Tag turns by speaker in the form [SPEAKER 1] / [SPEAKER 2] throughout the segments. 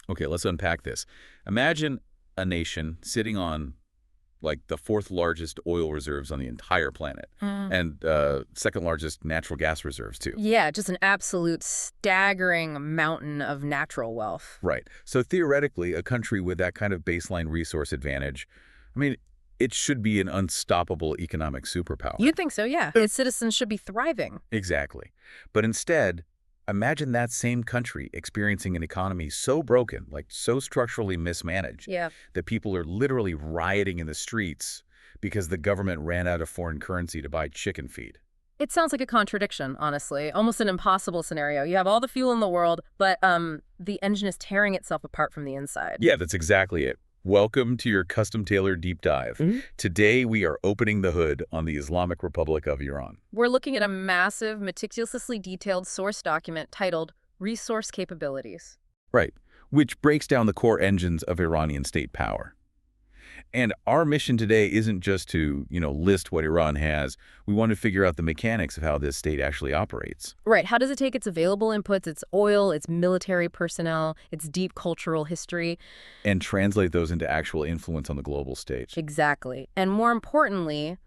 [SPEAKER 1] Okay, let's unpack this. Imagine a nation sitting on like the fourth largest oil reserves on the entire planet and second largest natural gas reserves too.
[SPEAKER 2] Yeah, just an absolute staggering mountain of natural wealth.
[SPEAKER 1] Right. So theoretically, a country with that kind of baseline resource advantage, I mean, it should be an unstoppable economic superpower.
[SPEAKER 2] You'd think so, yeah. Its citizens should be thriving.
[SPEAKER 1] Exactly. But instead, imagine that same country experiencing an economy so broken, like so structurally mismanaged,
[SPEAKER 2] Yeah.
[SPEAKER 1] that people are literally rioting in the streets because the government ran out of foreign currency to buy chicken feed.
[SPEAKER 2] It sounds like a contradiction, honestly. Almost an impossible scenario. You have all the fuel in the world, but the engine is tearing itself apart from the inside.
[SPEAKER 1] Yeah, that's exactly it. Welcome to your custom-tailored deep dive. Today, we are opening the hood on the Islamic Republic of Iran.
[SPEAKER 2] We're looking at a massive, meticulously detailed source document titled Resource Capabilities.
[SPEAKER 1] Right, which breaks down the core engines of Iranian state power. And our mission today isn't just to, list what Iran has. We want to figure out the mechanics of how this state actually operates.
[SPEAKER 2] Right. How does it take its available inputs, its oil, its military personnel, its deep cultural history?
[SPEAKER 1] And translate those into actual influence on the global stage.
[SPEAKER 2] Exactly. And more importantly,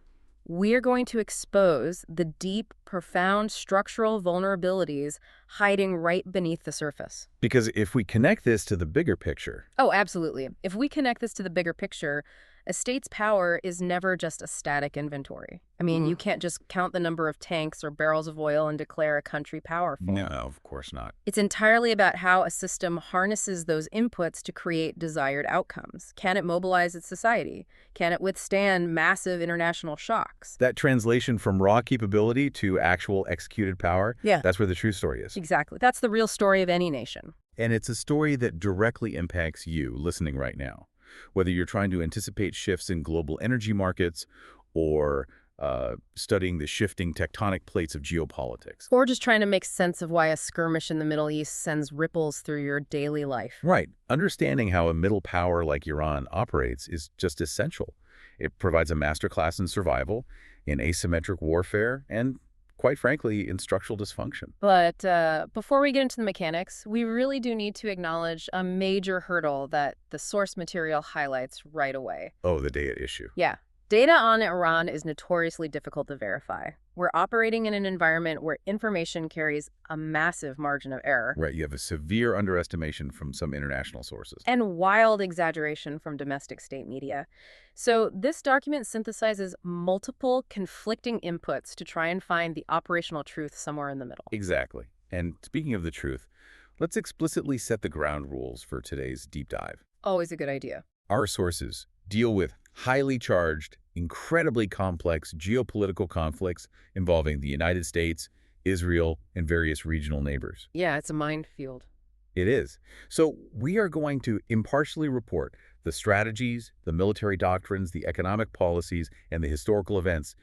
[SPEAKER 2] we're going to expose the deep, profound structural vulnerabilities hiding right beneath the surface.
[SPEAKER 1] Because if we connect this to the bigger picture...
[SPEAKER 2] Oh, absolutely. If we connect this to the bigger picture, a state's power is never just a static inventory. I mean, you can't just count the number of tanks or barrels of oil and declare a country powerful.
[SPEAKER 1] No, of course not.
[SPEAKER 2] It's entirely about how a system harnesses those inputs to create desired outcomes. Can it mobilize its society? Can it withstand massive international shocks?
[SPEAKER 1] That translation from raw capability to actual executed power,
[SPEAKER 2] Yeah.
[SPEAKER 1] that's where the true story is.
[SPEAKER 2] Exactly. That's the real story of any nation.
[SPEAKER 1] And it's a story that directly impacts you listening right now. Whether you're trying to anticipate shifts in global energy markets or studying the shifting tectonic plates of geopolitics.
[SPEAKER 2] Or just trying to make sense of why a skirmish in the Middle East sends ripples through your daily life.
[SPEAKER 1] Right. Understanding how a middle power like Iran operates is just essential. It provides a masterclass in survival, in asymmetric warfare, and quite frankly, in structural dysfunction.
[SPEAKER 2] But before we get into the mechanics, we really do need to acknowledge a major hurdle that the source material highlights right away.
[SPEAKER 1] Oh, the data issue.
[SPEAKER 2] Yeah. Data on Iran is notoriously difficult to verify. We're operating in an environment where information carries a massive margin of error.
[SPEAKER 1] Right, you have a severe underestimation from some international sources.
[SPEAKER 2] And wild exaggeration from domestic state media. So this document synthesizes multiple conflicting inputs to try and find the operational truth somewhere in the middle.
[SPEAKER 1] Exactly. And speaking of the truth, let's explicitly set the ground rules for today's deep dive.
[SPEAKER 2] Always a good idea.
[SPEAKER 1] Our sources deal with highly charged, incredibly complex geopolitical conflicts involving the United States, Israel, and various regional neighbors.
[SPEAKER 2] Yeah, it's a minefield.
[SPEAKER 1] It is. So we are going to impartially report the strategies, the military doctrines, the economic policies, and the historical events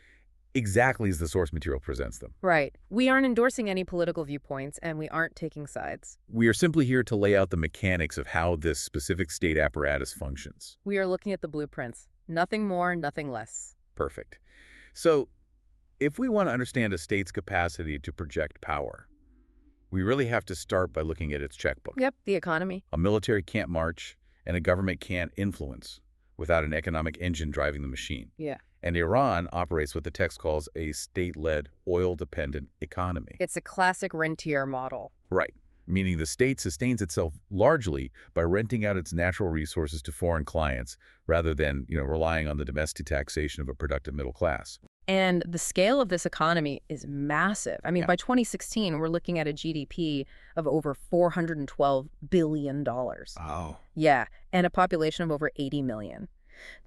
[SPEAKER 1] exactly as the source material presents them.
[SPEAKER 2] Right. We aren't endorsing any political viewpoints, and we aren't taking sides.
[SPEAKER 1] We are simply here to lay out the mechanics of how this specific state apparatus functions.
[SPEAKER 2] We are looking at the blueprints. Nothing more, nothing less.
[SPEAKER 1] Perfect. So, if we want to understand a state's capacity to project power, we really have to start by looking at its checkbook.
[SPEAKER 2] Yep, the economy.
[SPEAKER 1] A military can't march, and a government can't influence without an economic engine driving the machine.
[SPEAKER 2] Yeah.
[SPEAKER 1] And Iran operates what the text calls a state-led, oil-dependent economy.
[SPEAKER 2] It's a classic rentier model.
[SPEAKER 1] Right, meaning the state sustains itself largely by renting out its natural resources to foreign clients rather than, relying on the domestic taxation of a productive middle class.
[SPEAKER 2] And the scale of this economy is massive. I mean, by 2016, we're looking at a GDP of over $412 billion.
[SPEAKER 1] Oh.
[SPEAKER 2] Yeah, and a population of over 80 million.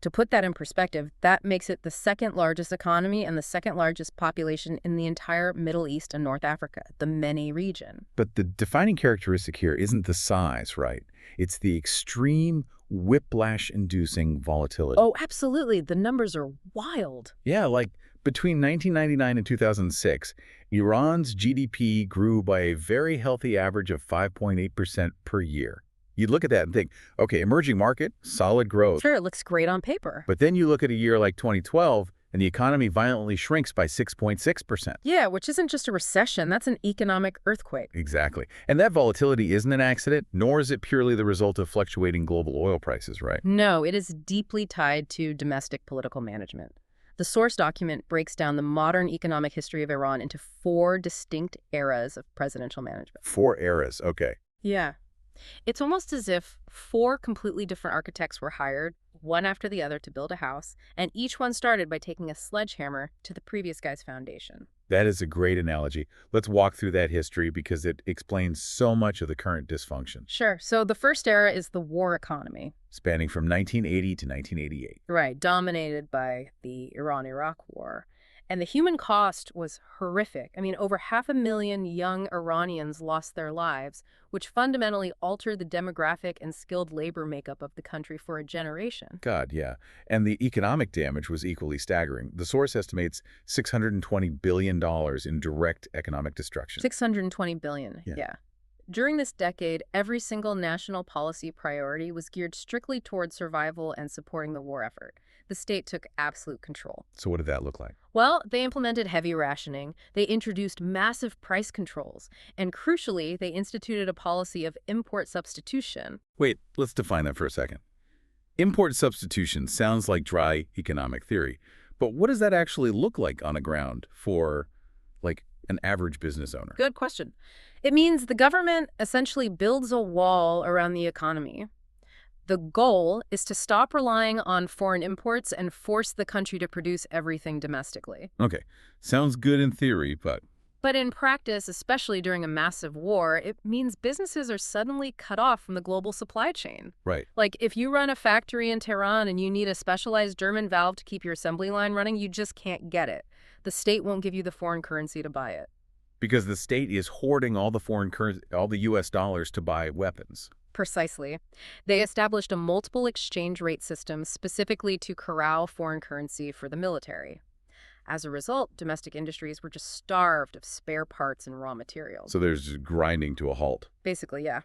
[SPEAKER 2] To put that in perspective, that makes it the second largest economy and the second largest population in the entire Middle East and North Africa, the MENA region.
[SPEAKER 1] But the defining characteristic here isn't the size, right? It's the extreme whiplash-inducing volatility.
[SPEAKER 2] Oh, absolutely. The numbers are wild.
[SPEAKER 1] Yeah, like between 1999 and 2006, Iran's GDP grew by a very healthy average of 5.8% per year. You'd look at that and think, okay, emerging market, solid growth.
[SPEAKER 2] Sure, it looks great on paper.
[SPEAKER 1] But then you look at a year like 2012, and the economy violently shrinks by 6.6%.
[SPEAKER 2] Yeah, which isn't just a recession, that's an economic earthquake.
[SPEAKER 1] Exactly. And that volatility isn't an accident, nor is it purely the result of fluctuating global oil prices, right?
[SPEAKER 2] No, it is deeply tied to domestic political management. The source document breaks down the modern economic history of Iran into 4 distinct eras of presidential management.
[SPEAKER 1] 4 eras, okay.
[SPEAKER 2] Yeah. It's almost as if 4 completely different architects were hired, one after the other, to build a house, and each one started by taking a sledgehammer to the previous guy's foundation.
[SPEAKER 1] That is a great analogy. Let's walk through that history because it explains so much of the current dysfunction.
[SPEAKER 2] Sure. So the first era is the war economy.
[SPEAKER 1] Spanning from 1980 to 1988.
[SPEAKER 2] Right, dominated by the Iran-Iraq War. And the human cost was horrific. I mean, over 500,000 young Iranians lost their lives, which fundamentally altered the demographic and skilled labor makeup of the country for a generation.
[SPEAKER 1] God, yeah. And the economic damage was equally staggering. The source estimates $620 billion in direct economic destruction.
[SPEAKER 2] 620 billion,
[SPEAKER 1] Yeah.
[SPEAKER 2] yeah. During this decade, every single national policy priority was geared strictly towards survival and supporting the war effort. The state took absolute control.
[SPEAKER 1] So what did that look like?
[SPEAKER 2] Well, they implemented heavy rationing, they introduced massive price controls, and crucially, they instituted a policy of import substitution.
[SPEAKER 1] Wait, let's define that for a second. Import substitution sounds like dry economic theory, but what does that actually look like on the ground for, like, an average business owner?
[SPEAKER 2] Good question. It means the government essentially builds a wall around the economy. The goal is to stop relying on foreign imports and force the country to produce everything domestically.
[SPEAKER 1] Okay, sounds good in theory, but
[SPEAKER 2] But in practice, especially during a massive war, it means businesses are suddenly cut off from the global supply chain.
[SPEAKER 1] right.
[SPEAKER 2] Like, if you run a factory in Tehran and you need a specialized German valve to keep your assembly line running, you just can't get it. The state won't give you the foreign currency to buy it.
[SPEAKER 1] Because the state is hoarding all the foreign currency, all the U.S. dollars to buy weapons.
[SPEAKER 2] Precisely. They established a multiple exchange rate system specifically to corral foreign currency for the military. As a result, domestic industries were just starved of spare parts and raw materials.
[SPEAKER 1] So there's grinding to a halt.
[SPEAKER 2] Basically, yeah.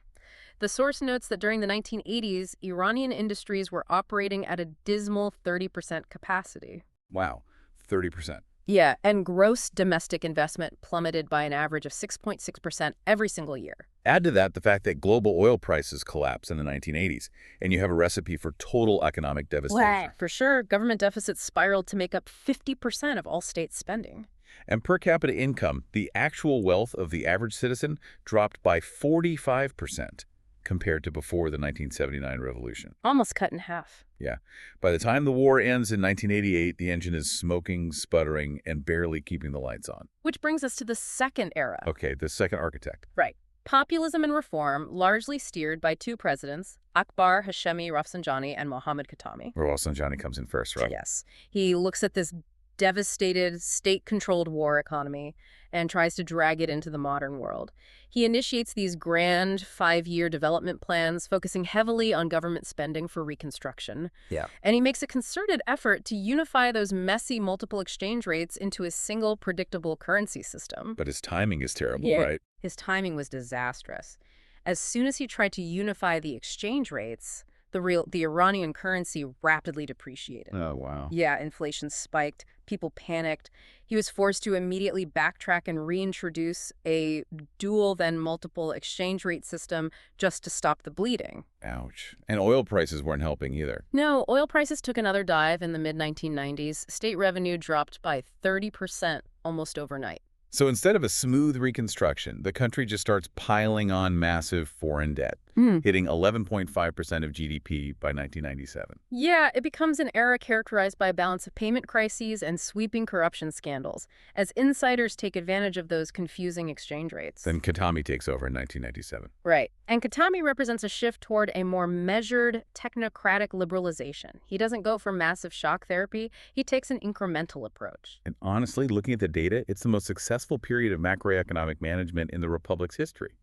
[SPEAKER 2] The source notes that during the 1980s, Iranian industries were operating at a dismal 30% capacity.
[SPEAKER 1] Wow, 30%.
[SPEAKER 2] Yeah, and gross domestic investment plummeted by an average of 6.6% every single year.
[SPEAKER 1] Add to that the fact that global oil prices collapsed in the 1980s, and you have a recipe for total economic devastation.
[SPEAKER 2] For sure, government deficits spiraled to make up 50% of all state spending.
[SPEAKER 1] And per capita income, the actual wealth of the average citizen dropped by 45% compared to before the 1979 revolution.
[SPEAKER 2] Almost cut in half.
[SPEAKER 1] Yeah. By the time the war ends in 1988, the engine is smoking, sputtering, and barely keeping the lights on.
[SPEAKER 2] Which brings us to the second era.
[SPEAKER 1] Okay, the second architect.
[SPEAKER 2] Right. Populism and reform, largely steered by 2 presidents, Akbar Hashemi Rafsanjani and Mohammad Khatami.
[SPEAKER 1] Rafsanjani comes in first, right?
[SPEAKER 2] Yes. He looks at this devastated, state-controlled war economy and tries to drag it into the modern world. He initiates these grand 5-year development plans focusing heavily on government spending for reconstruction.
[SPEAKER 1] Yeah.
[SPEAKER 2] And he makes a concerted effort to unify those messy multiple exchange rates into a single predictable currency system.
[SPEAKER 1] But his timing is terrible, right?
[SPEAKER 2] His timing was disastrous. As soon as he tried to unify the exchange rates, the Iranian currency rapidly depreciated.
[SPEAKER 1] Oh, wow.
[SPEAKER 2] Yeah, inflation spiked. People panicked. He was forced to immediately backtrack and reintroduce a dual then multiple exchange rate system just to stop the bleeding.
[SPEAKER 1] Ouch. And oil prices weren't helping either.
[SPEAKER 2] No, oil prices took another dive in the mid-1990s. State revenue dropped by 30% almost overnight.
[SPEAKER 1] So instead of a smooth reconstruction, the country just starts piling on massive foreign debt, hitting 11.5% of GDP by 1997.
[SPEAKER 2] Yeah, it becomes an era characterized by a balance of payment crises and sweeping corruption scandals, as insiders take advantage of those confusing exchange rates.
[SPEAKER 1] Then Khatami takes over in 1997.
[SPEAKER 2] Right. And Khatami represents a shift toward a more measured, technocratic liberalization. He doesn't go for massive shock therapy. He takes an incremental approach.
[SPEAKER 1] And honestly, looking at the data, it's the most successful period of macroeconomic management in the Republic's history.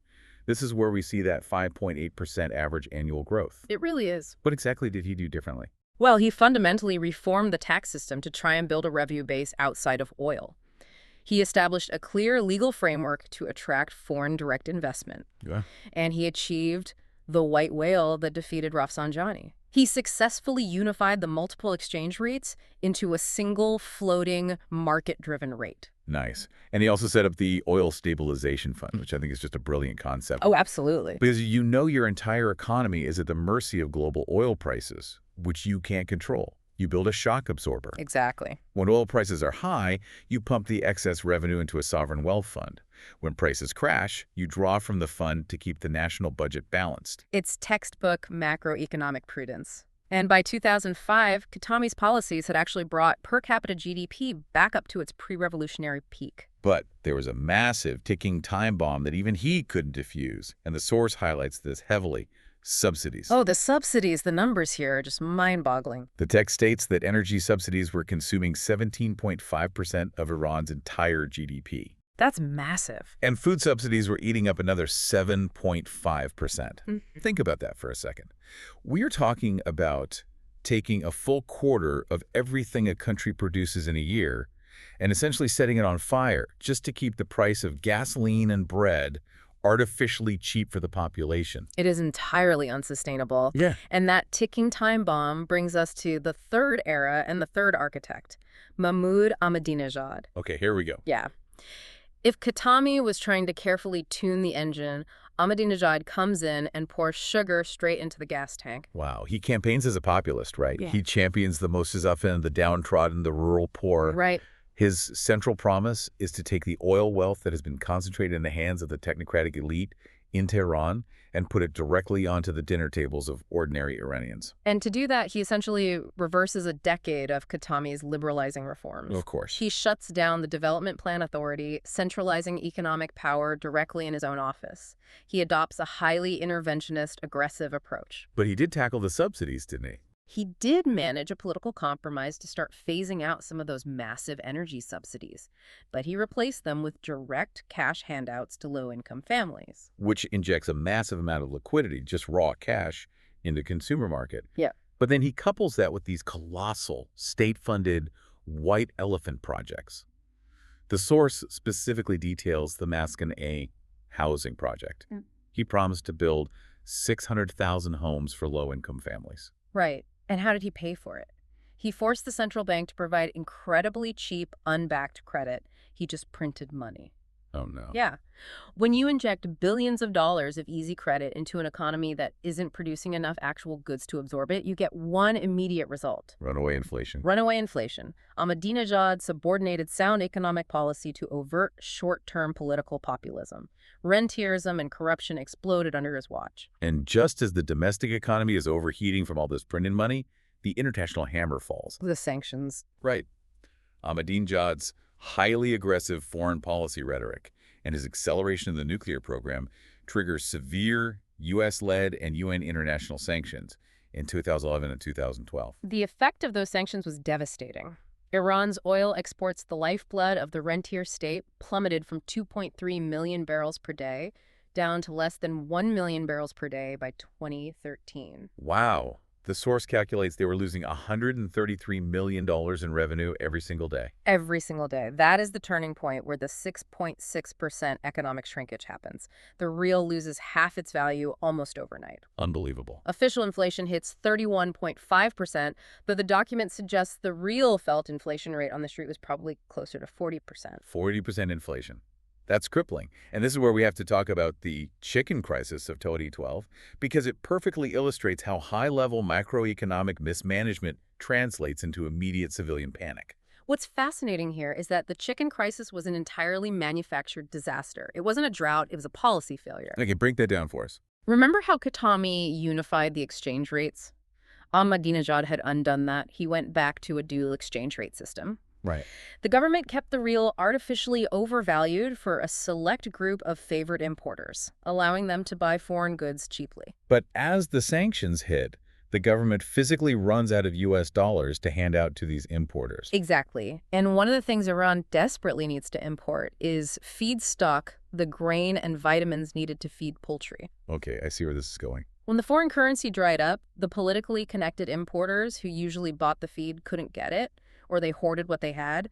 [SPEAKER 1] This is where we see that 5.8% average annual growth.
[SPEAKER 2] It really is.
[SPEAKER 1] What exactly did he do differently?
[SPEAKER 2] Well, he fundamentally reformed the tax system to try and build a revenue base outside of oil. He established a clear legal framework to attract foreign direct investment.
[SPEAKER 1] Yeah.
[SPEAKER 2] And he achieved the white whale that defeated Rafsanjani. He successfully unified the multiple exchange rates into a single floating market-driven rate.
[SPEAKER 1] Nice. And he also set up the Oil Stabilization Fund, which I think is just a brilliant concept.
[SPEAKER 2] Oh, absolutely.
[SPEAKER 1] Because you know your entire economy is at the mercy of global oil prices, which you can't control. You build a shock absorber.
[SPEAKER 2] Exactly.
[SPEAKER 1] When oil prices are high, you pump the excess revenue into a sovereign wealth fund. When prices crash, you draw from the fund to keep the national budget balanced.
[SPEAKER 2] It's textbook macroeconomic prudence. And by 2005, Khatami's policies had actually brought per capita GDP back up to its pre-revolutionary peak.
[SPEAKER 1] But there was a massive ticking time bomb that even he couldn't defuse, and the source highlights this heavily: subsidies.
[SPEAKER 2] Oh, the subsidies, the numbers here are just mind-boggling.
[SPEAKER 1] The text states that energy subsidies were consuming 17.5% of Iran's entire GDP.
[SPEAKER 2] That's massive.
[SPEAKER 1] And food subsidies were eating up another 7.5%. Think about that for a second. We're talking about taking a full quarter of everything a country produces in a year and essentially setting it on fire just to keep the price of gasoline and bread artificially cheap for the population.
[SPEAKER 2] It is entirely unsustainable.
[SPEAKER 1] Yeah.
[SPEAKER 2] And that ticking time bomb brings us to the third era and the third architect, Mahmoud Ahmadinejad.
[SPEAKER 1] Okay, here we go.
[SPEAKER 2] Yeah. If Khatami was trying to carefully tune the engine, Ahmadinejad comes in and pours sugar straight into the gas tank.
[SPEAKER 1] Wow, he campaigns as a populist, right?
[SPEAKER 2] Yeah.
[SPEAKER 1] He champions the Mostazafin, the downtrodden, the rural poor.
[SPEAKER 2] Right.
[SPEAKER 1] His central promise is to take the oil wealth that has been concentrated in the hands of the technocratic elite in Tehran and put it directly onto the dinner tables of ordinary Iranians.
[SPEAKER 2] And to do that, he essentially reverses a decade of Khatami's liberalizing reforms.
[SPEAKER 1] Of course.
[SPEAKER 2] He shuts down the Development Plan Authority, centralizing economic power directly in his own office. He adopts a highly interventionist, aggressive approach.
[SPEAKER 1] But he did tackle the subsidies, didn't he?
[SPEAKER 2] He did manage a political compromise to start phasing out some of those massive energy subsidies, but he replaced them with direct cash handouts to low-income families.
[SPEAKER 1] Which injects a massive amount of liquidity, just raw cash, into the consumer market.
[SPEAKER 2] Yeah.
[SPEAKER 1] But then he couples that with these colossal, state-funded white elephant projects. The source specifically details the Maskin A housing project. He promised to build 600,000 homes for low-income families.
[SPEAKER 2] Right. And how did he pay for it? He forced the central bank to provide incredibly cheap, unbacked credit. He just printed money.
[SPEAKER 1] Oh, no.
[SPEAKER 2] Yeah. When you inject billions of dollars of easy credit into an economy that isn't producing enough actual goods to absorb it, you get one immediate result.
[SPEAKER 1] Runaway inflation.
[SPEAKER 2] Runaway inflation. Ahmadinejad subordinated sound economic policy to overt short-term political populism. Rentierism and corruption exploded under his watch.
[SPEAKER 1] And just as the domestic economy is overheating from all this printed money, the international hammer falls.
[SPEAKER 2] The sanctions.
[SPEAKER 1] Right. Ahmadinejad's highly aggressive foreign policy rhetoric and his acceleration of the nuclear program triggers severe U.S.-led and UN international sanctions in 2011 and 2012.
[SPEAKER 2] The effect of those sanctions was devastating. Iran's oil exports, the lifeblood of the rentier state, plummeted from 2.3 million barrels per day down to less than 1 million barrels per day by 2013.
[SPEAKER 1] Wow. The source calculates they were losing $133 million in revenue every single day.
[SPEAKER 2] Every single day. That is the turning point where the 6.6% economic shrinkage happens. The real loses half its value almost overnight.
[SPEAKER 1] Unbelievable.
[SPEAKER 2] Official inflation hits 31.5%, but the document suggests the real felt inflation rate on the street was probably closer to 40%.
[SPEAKER 1] 40% inflation. That's crippling. And this is where we have to talk about the chicken crisis of 2012, because it perfectly illustrates how high-level macroeconomic mismanagement translates into immediate civilian panic.
[SPEAKER 2] What's fascinating here is that the chicken crisis was an entirely manufactured disaster. It wasn't a drought, it was a policy failure.
[SPEAKER 1] Okay, break that down for us.
[SPEAKER 2] Remember how Khatami unified the exchange rates? Ahmadinejad had undone that. He went back to a dual exchange rate system.
[SPEAKER 1] Right.
[SPEAKER 2] The government kept the real artificially overvalued for a select group of favored importers, allowing them to buy foreign goods cheaply.
[SPEAKER 1] But as the sanctions hit, the government physically runs out of U.S. dollars to hand out to these importers.
[SPEAKER 2] Exactly. And one of the things Iran desperately needs to import is feedstock, the grain and vitamins needed to feed poultry.
[SPEAKER 1] Okay, I see where this is going.
[SPEAKER 2] When the foreign currency dried up, the politically connected importers who usually bought the feed couldn't get it, or they hoarded what they had.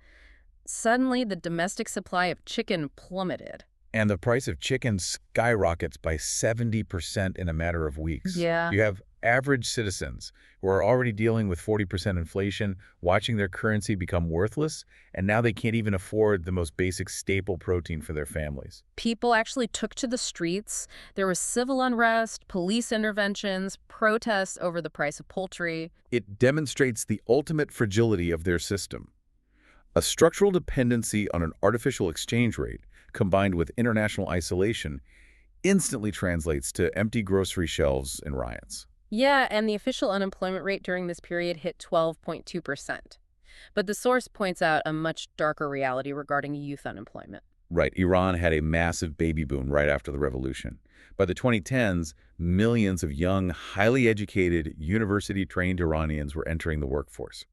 [SPEAKER 2] Suddenly, the domestic supply of chicken plummeted.
[SPEAKER 1] And the price of chicken skyrockets by 70% in a matter of weeks.
[SPEAKER 2] Yeah.
[SPEAKER 1] You have average citizens who are already dealing with 40% inflation, watching their currency become worthless, and now they can't even afford the most basic staple protein for their families.
[SPEAKER 2] People actually took to the streets. There was civil unrest, police interventions, protests over the price of poultry.
[SPEAKER 1] It demonstrates the ultimate fragility of their system. A structural dependency on an artificial exchange rate, combined with international isolation, instantly translates to empty grocery shelves and riots.
[SPEAKER 2] Yeah, and the official unemployment rate during this period hit 12.2%. But the source points out a much darker reality regarding youth unemployment.
[SPEAKER 1] Right, Iran had a massive baby boom right after the revolution. By the 2010s, millions of young, highly educated, university-trained Iranians were entering the workforce.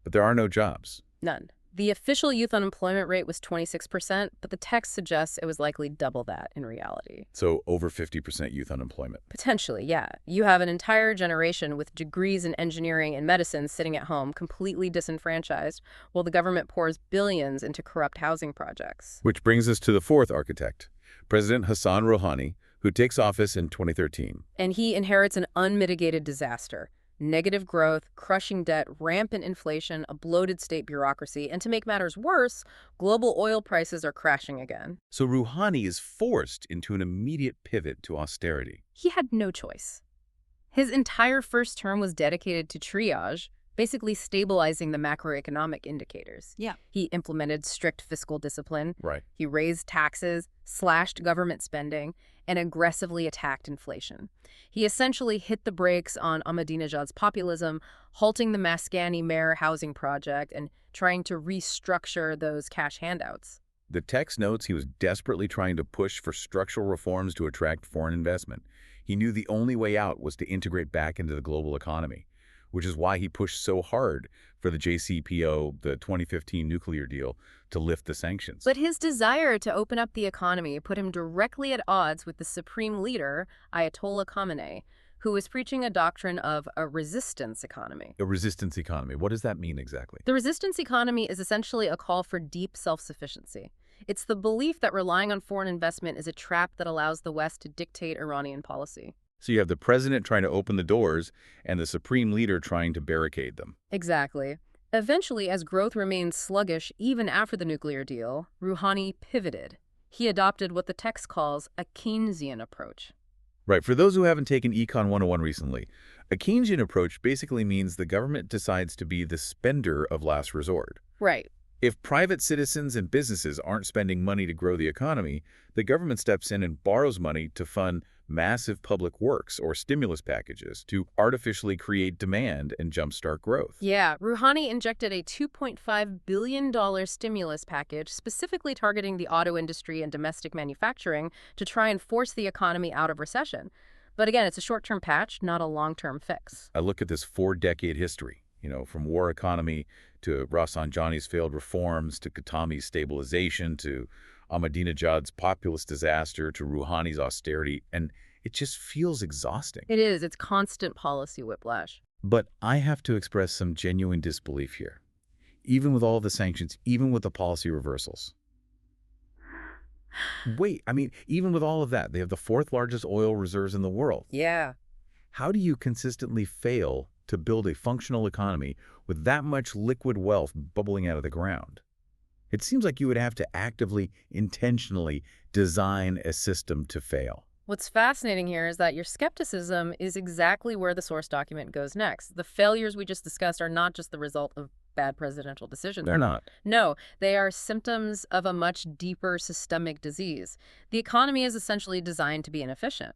[SPEAKER 1] But there are no jobs.
[SPEAKER 2] None. The official youth unemployment rate was 26%, but the text suggests it was likely double that in reality.
[SPEAKER 1] So over 50% youth unemployment.
[SPEAKER 2] Potentially, yeah. You have an entire generation with degrees in engineering and medicine sitting at home, completely disenfranchised, while the government pours billions into corrupt housing projects.
[SPEAKER 1] Which brings us to the fourth architect, President Hassan Rouhani, who takes office in 2013.
[SPEAKER 2] And he inherits an unmitigated disaster. Negative growth, crushing debt, rampant inflation, a bloated state bureaucracy, and to make matters worse, global oil prices are crashing again.
[SPEAKER 1] So Rouhani is forced into an immediate pivot to austerity.
[SPEAKER 2] He had no choice. His entire first term was dedicated to triage, basically stabilizing the macroeconomic indicators.
[SPEAKER 3] Yeah.
[SPEAKER 2] He implemented strict fiscal discipline.
[SPEAKER 1] Right.
[SPEAKER 2] He raised taxes, slashed government spending, and aggressively attacked inflation. He essentially hit the brakes on Ahmadinejad's populism, halting the Maskani Mayor housing project and trying to restructure those cash handouts.
[SPEAKER 1] The text notes he was desperately trying to push for structural reforms to attract foreign investment. He knew the only way out was to integrate back into the global economy, which is why he pushed so hard for the JCPO, the 2015 nuclear deal, to lift the sanctions.
[SPEAKER 2] But his desire to open up the economy put him directly at odds with the supreme leader, Ayatollah Khamenei, who was preaching a doctrine of a resistance economy.
[SPEAKER 1] A resistance economy. What does that mean exactly?
[SPEAKER 2] The resistance economy is essentially a call for deep self-sufficiency. It's the belief that relying on foreign investment is a trap that allows the West to dictate Iranian policy.
[SPEAKER 1] So you have the president trying to open the doors and the supreme leader trying to barricade them.
[SPEAKER 2] Exactly. Eventually, as growth remained sluggish even after the nuclear deal, Rouhani pivoted. He adopted what the text calls a Keynesian approach.
[SPEAKER 1] Right. For those who haven't taken Econ 101 recently, a Keynesian approach basically means the government decides to be the spender of last resort.
[SPEAKER 2] Right.
[SPEAKER 1] If private citizens and businesses aren't spending money to grow the economy, the government steps in and borrows money to fund massive public works or stimulus packages to artificially create demand and jumpstart growth.
[SPEAKER 2] Yeah, Rouhani injected a $2.5 billion stimulus package specifically targeting the auto industry and domestic manufacturing to try and force the economy out of recession. But again, it's a short-term patch, not a long-term fix.
[SPEAKER 1] I look at this 4-decade history, from war economy to Rafsanjani's failed reforms to Khatami's stabilization to Ahmadinejad's populist disaster to Rouhani's austerity, and it just feels exhausting.
[SPEAKER 2] It is. It's constant policy whiplash.
[SPEAKER 1] But I have to express some genuine disbelief here. Even with all the sanctions, even with the policy reversals. Wait, even with all of that, they have the 4th largest oil reserves in the world.
[SPEAKER 2] Yeah.
[SPEAKER 1] How do you consistently fail to build a functional economy with that much liquid wealth bubbling out of the ground? It seems like you would have to actively, intentionally design a system to fail.
[SPEAKER 2] What's fascinating here is that your skepticism is exactly where the source document goes next. The failures we just discussed are not just the result of bad presidential decisions.
[SPEAKER 1] They're not.
[SPEAKER 2] No, they are symptoms of a much deeper systemic disease. The economy is essentially designed to be inefficient.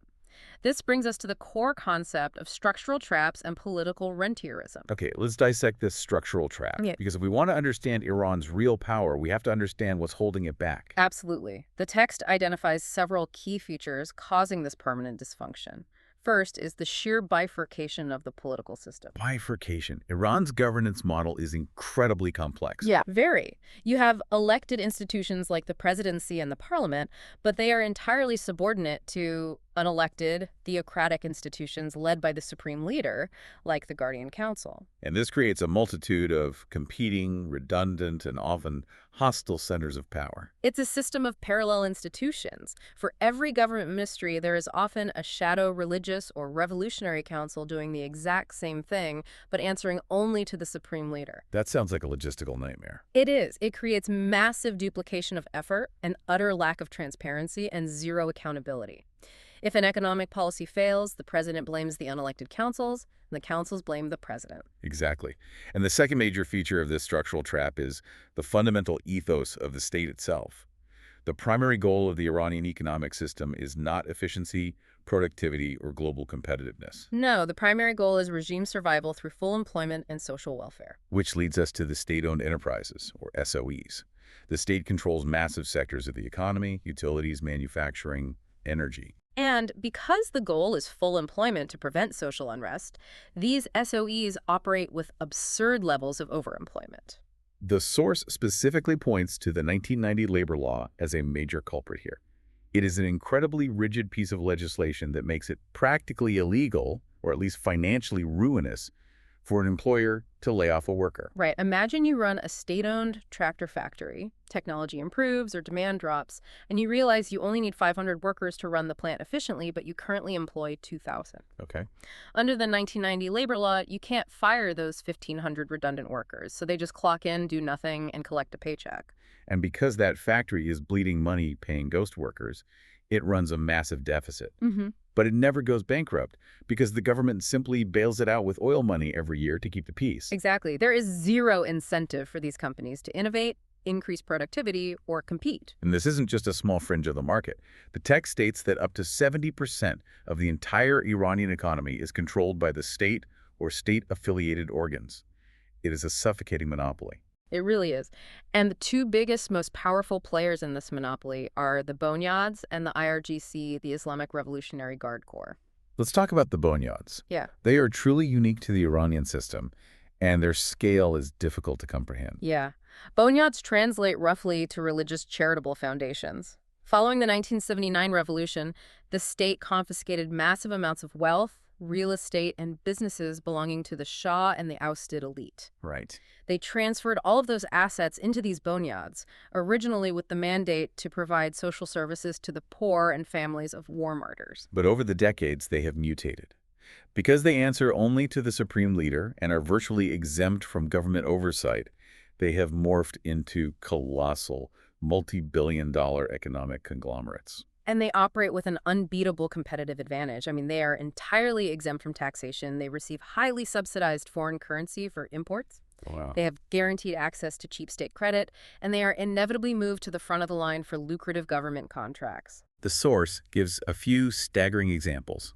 [SPEAKER 2] This brings us to the core concept of structural traps and political rentierism.
[SPEAKER 1] Okay, let's dissect this structural trap.
[SPEAKER 2] Yeah.
[SPEAKER 1] Because if we want to understand Iran's real power, we have to understand what's holding it back.
[SPEAKER 2] Absolutely. The text identifies several key features causing this permanent dysfunction. First is the sheer bifurcation of the political system.
[SPEAKER 1] Bifurcation. Iran's governance model is incredibly complex.
[SPEAKER 2] Yeah, very. You have elected institutions like the presidency and the parliament, but they are entirely subordinate to unelected, theocratic institutions led by the supreme leader, like the Guardian Council.
[SPEAKER 1] And this creates a multitude of competing, redundant, and often hostile centers of power.
[SPEAKER 2] It's a system of parallel institutions. For every government ministry, there is often a shadow religious or revolutionary council doing the exact same thing, but answering only to the supreme leader.
[SPEAKER 1] That sounds like a logistical nightmare.
[SPEAKER 2] It is. It creates massive duplication of effort, an utter lack of transparency, and zero accountability. If an economic policy fails, the president blames the unelected councils, and the councils blame the president.
[SPEAKER 1] Exactly. And the second major feature of this structural trap is the fundamental ethos of the state itself. The primary goal of the Iranian economic system is not efficiency, productivity, or global competitiveness.
[SPEAKER 2] No, the primary goal is regime survival through full employment and social welfare.
[SPEAKER 1] Which leads us to the state-owned enterprises, or SOEs. The state controls massive sectors of the economy, utilities, manufacturing, energy.
[SPEAKER 2] And because the goal is full employment to prevent social unrest, these SOEs operate with absurd levels of overemployment.
[SPEAKER 1] The source specifically points to the 1990 labor law as a major culprit here. It is an incredibly rigid piece of legislation that makes it practically illegal, or at least financially ruinous, for an employer to lay off a worker.
[SPEAKER 2] Right. Imagine you run a state-owned tractor factory, technology improves or demand drops, and you realize you only need 500 workers to run the plant efficiently, but you currently employ 2,000.
[SPEAKER 1] Okay.
[SPEAKER 2] Under the 1990 labor law, you can't fire those 1,500 redundant workers, so they just clock in, do nothing, and collect a paycheck.
[SPEAKER 1] And because that factory is bleeding money paying ghost workers, it runs a massive deficit. But it never goes bankrupt because the government simply bails it out with oil money every year to keep the peace.
[SPEAKER 2] Exactly. There is zero incentive for these companies to innovate, increase productivity, or compete.
[SPEAKER 1] And this isn't just a small fringe of the market. The text states that up to 70% of the entire Iranian economy is controlled by the state or state-affiliated organs. It is a suffocating monopoly.
[SPEAKER 2] It really is. And the two biggest, most powerful players in this monopoly are the Bonyads and the IRGC, the Islamic Revolutionary Guard Corps.
[SPEAKER 1] Let's talk about the bonyads.
[SPEAKER 2] Yeah.
[SPEAKER 1] They are truly unique to the Iranian system, and their scale is difficult to comprehend.
[SPEAKER 2] Yeah. Bonyads translate roughly to religious charitable foundations. Following the 1979 revolution, the state confiscated massive amounts of wealth, real estate, and businesses belonging to the Shah and the ousted elite.
[SPEAKER 1] Right.
[SPEAKER 2] They transferred all of those assets into these bonyads, originally with the mandate to provide social services to the poor and families of war martyrs.
[SPEAKER 1] But over the decades, they have mutated. Because they answer only to the supreme leader and are virtually exempt from government oversight, they have morphed into colossal, multi-billion-dollar economic conglomerates.
[SPEAKER 2] And they operate with an unbeatable competitive advantage. I mean, they are entirely exempt from taxation. They receive highly subsidized foreign currency for imports.
[SPEAKER 1] Wow.
[SPEAKER 2] They have guaranteed access to cheap state credit, and they are inevitably moved to the front of the line for lucrative government contracts.
[SPEAKER 1] The source gives a few staggering examples.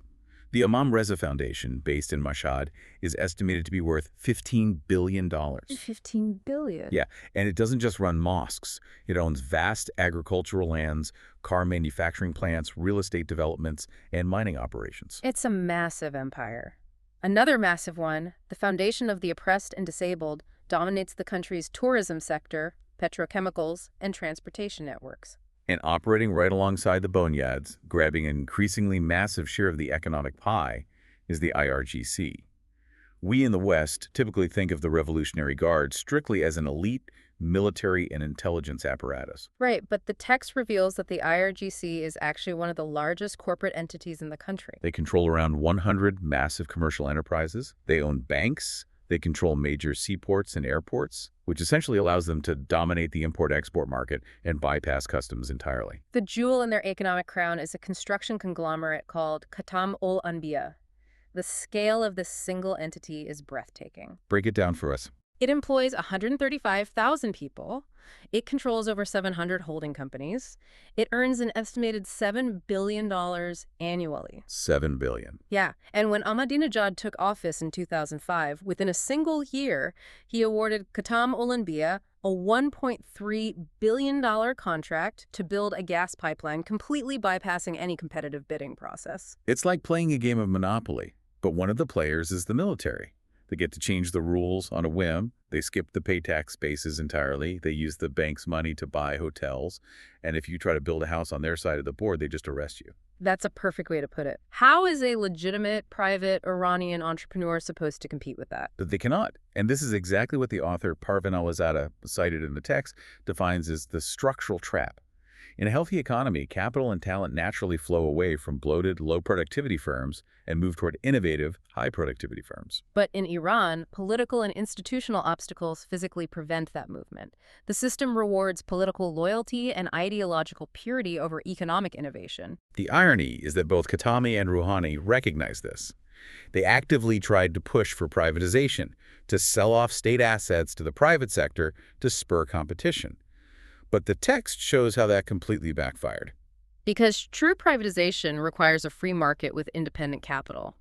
[SPEAKER 1] The Imam Reza Foundation, based in Mashhad, is estimated to be worth $15 billion.
[SPEAKER 2] $15 billion?
[SPEAKER 1] Yeah, and it doesn't just run mosques. It owns vast agricultural lands, car manufacturing plants, real estate developments, and mining operations.
[SPEAKER 2] It's a massive empire. Another massive one, the Foundation of the Oppressed and Disabled, dominates the country's tourism sector, petrochemicals, and transportation networks.
[SPEAKER 1] And operating right alongside the bonyads, grabbing an increasingly massive share of the economic pie, is the IRGC. We in the West typically think of the Revolutionary Guard strictly as an elite military and intelligence apparatus.
[SPEAKER 2] Right, but the text reveals that the IRGC is actually one of the largest corporate entities in the country.
[SPEAKER 1] They control around 100 massive commercial enterprises. They own banks. They control major seaports and airports, which essentially allows them to dominate the import-export market and bypass customs entirely.
[SPEAKER 2] The jewel in their economic crown is a construction conglomerate called Khatam-ul-Anbiya. The scale of this single entity is breathtaking.
[SPEAKER 1] Break it down for us.
[SPEAKER 2] It employs 135,000 people. It controls over 700 holding companies. It earns an estimated $7 billion annually.
[SPEAKER 1] $7 billion.
[SPEAKER 2] Yeah, and when Ahmadinejad took office in 2005, within a single year, he awarded Khatam-ul-Anbiya a $1.3 billion contract to build a gas pipeline, completely bypassing any competitive bidding process.
[SPEAKER 1] It's like playing a game of Monopoly, but one of the players is the military. They get to change the rules on a whim. They skip the pay tax spaces entirely. They use the bank's money to buy hotels. And if you try to build a house on their side of the board, they just arrest you.
[SPEAKER 2] That's a perfect way to put it. How is a legitimate private Iranian entrepreneur supposed to compete with that?
[SPEAKER 1] That they cannot. And this is exactly what the author Parvin Alizadeh, cited in the text, defines as the structural trap. In a healthy economy, capital and talent naturally flow away from bloated, low-productivity firms and move toward innovative, high-productivity firms.
[SPEAKER 2] But in Iran, political and institutional obstacles physically prevent that movement. The system rewards political loyalty and ideological purity over economic innovation.
[SPEAKER 1] The irony is that both Khatami and Rouhani recognize this. They actively tried to push for privatization, to sell off state assets to the private sector to spur competition. But the text shows how that completely backfired.
[SPEAKER 2] Because true privatization requires a free market with independent capital.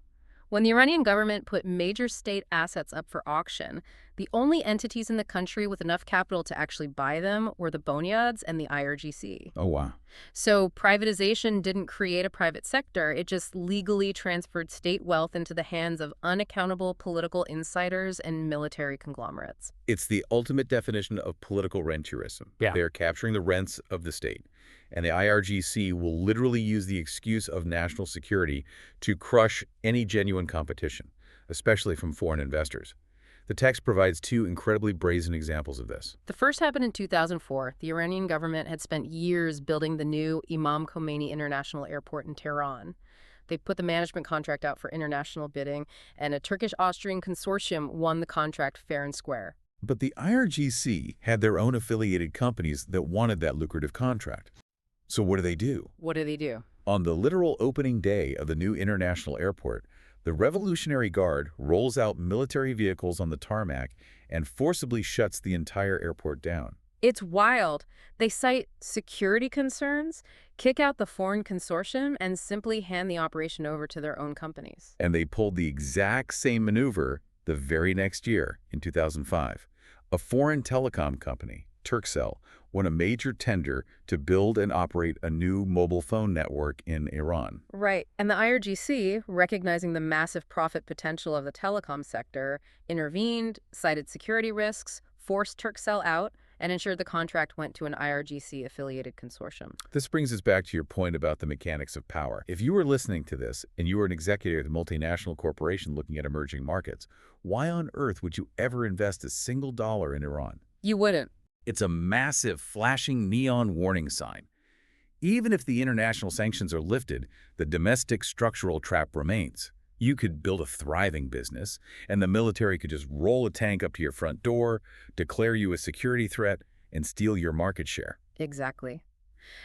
[SPEAKER 2] When the Iranian government put major state assets up for auction, the only entities in the country with enough capital to actually buy them were the bonyads and the IRGC.
[SPEAKER 1] Oh, wow.
[SPEAKER 2] So privatization didn't create a private sector, it just legally transferred state wealth into the hands of unaccountable political insiders and military conglomerates.
[SPEAKER 1] It's the ultimate definition of political rentierism.
[SPEAKER 2] Yeah.
[SPEAKER 1] They're capturing the rents of the state. And the IRGC will literally use the excuse of national security to crush any genuine competition, especially from foreign investors. The text provides two incredibly brazen examples of this.
[SPEAKER 2] The first happened in 2004. The Iranian government had spent years building the new Imam Khomeini International Airport in Tehran. They put the management contract out for international bidding, and a Turkish-Austrian consortium won the contract fair and square.
[SPEAKER 1] But the IRGC had their own affiliated companies that wanted that lucrative contract. So what do?
[SPEAKER 2] What do they do?
[SPEAKER 1] On the literal opening day of the new international airport, the Revolutionary Guard rolls out military vehicles on the tarmac and forcibly shuts the entire airport down.
[SPEAKER 2] It's wild. They cite security concerns, kick out the foreign consortium, and simply hand the operation over to their own companies.
[SPEAKER 1] And they pulled the exact same maneuver the very next year, in 2005. A foreign telecom company, Turkcell, won a major tender to build and operate a new mobile phone network in Iran.
[SPEAKER 2] Right. And the IRGC, recognizing the massive profit potential of the telecom sector, intervened, cited security risks, forced Turkcell out, and ensured the contract went to an IRGC-affiliated consortium.
[SPEAKER 1] This brings us back to your point about the mechanics of power. If you were listening to this and you were an executive at a multinational corporation looking at emerging markets, why on earth would you ever invest a single dollar in Iran?
[SPEAKER 2] You wouldn't.
[SPEAKER 1] It's a massive, flashing neon warning sign. Even if the international sanctions are lifted, the domestic structural trap remains. You could build a thriving business, and the military could just roll a tank up to your front door, declare you a security threat, and steal your market share.
[SPEAKER 2] Exactly.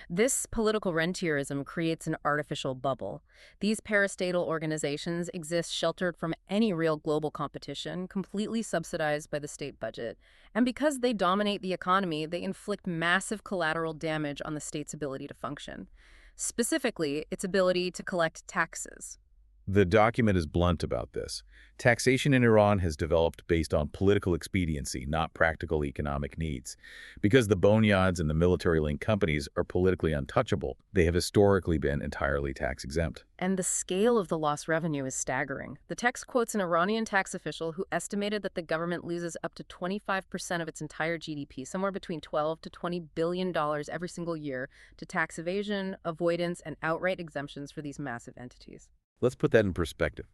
[SPEAKER 2] This political rentierism creates an artificial bubble. These parastatal organizations exist sheltered from any real global competition, completely subsidized by the state budget. And because they dominate the economy, they inflict massive collateral damage on the state's ability to function. Specifically, its ability to collect taxes.
[SPEAKER 1] The document is blunt about this. Taxation in Iran has developed based on political expediency, not practical economic needs. Because the bonyads and the military-linked companies are politically untouchable, they have historically been entirely tax-exempt.
[SPEAKER 2] And the scale of the lost revenue is staggering. The text quotes an Iranian tax official who estimated that the government loses up to 25% of its entire GDP, somewhere between $12 to $20 billion every single year, to tax evasion, avoidance, and outright exemptions for these massive entities.
[SPEAKER 1] Let's put that in perspective.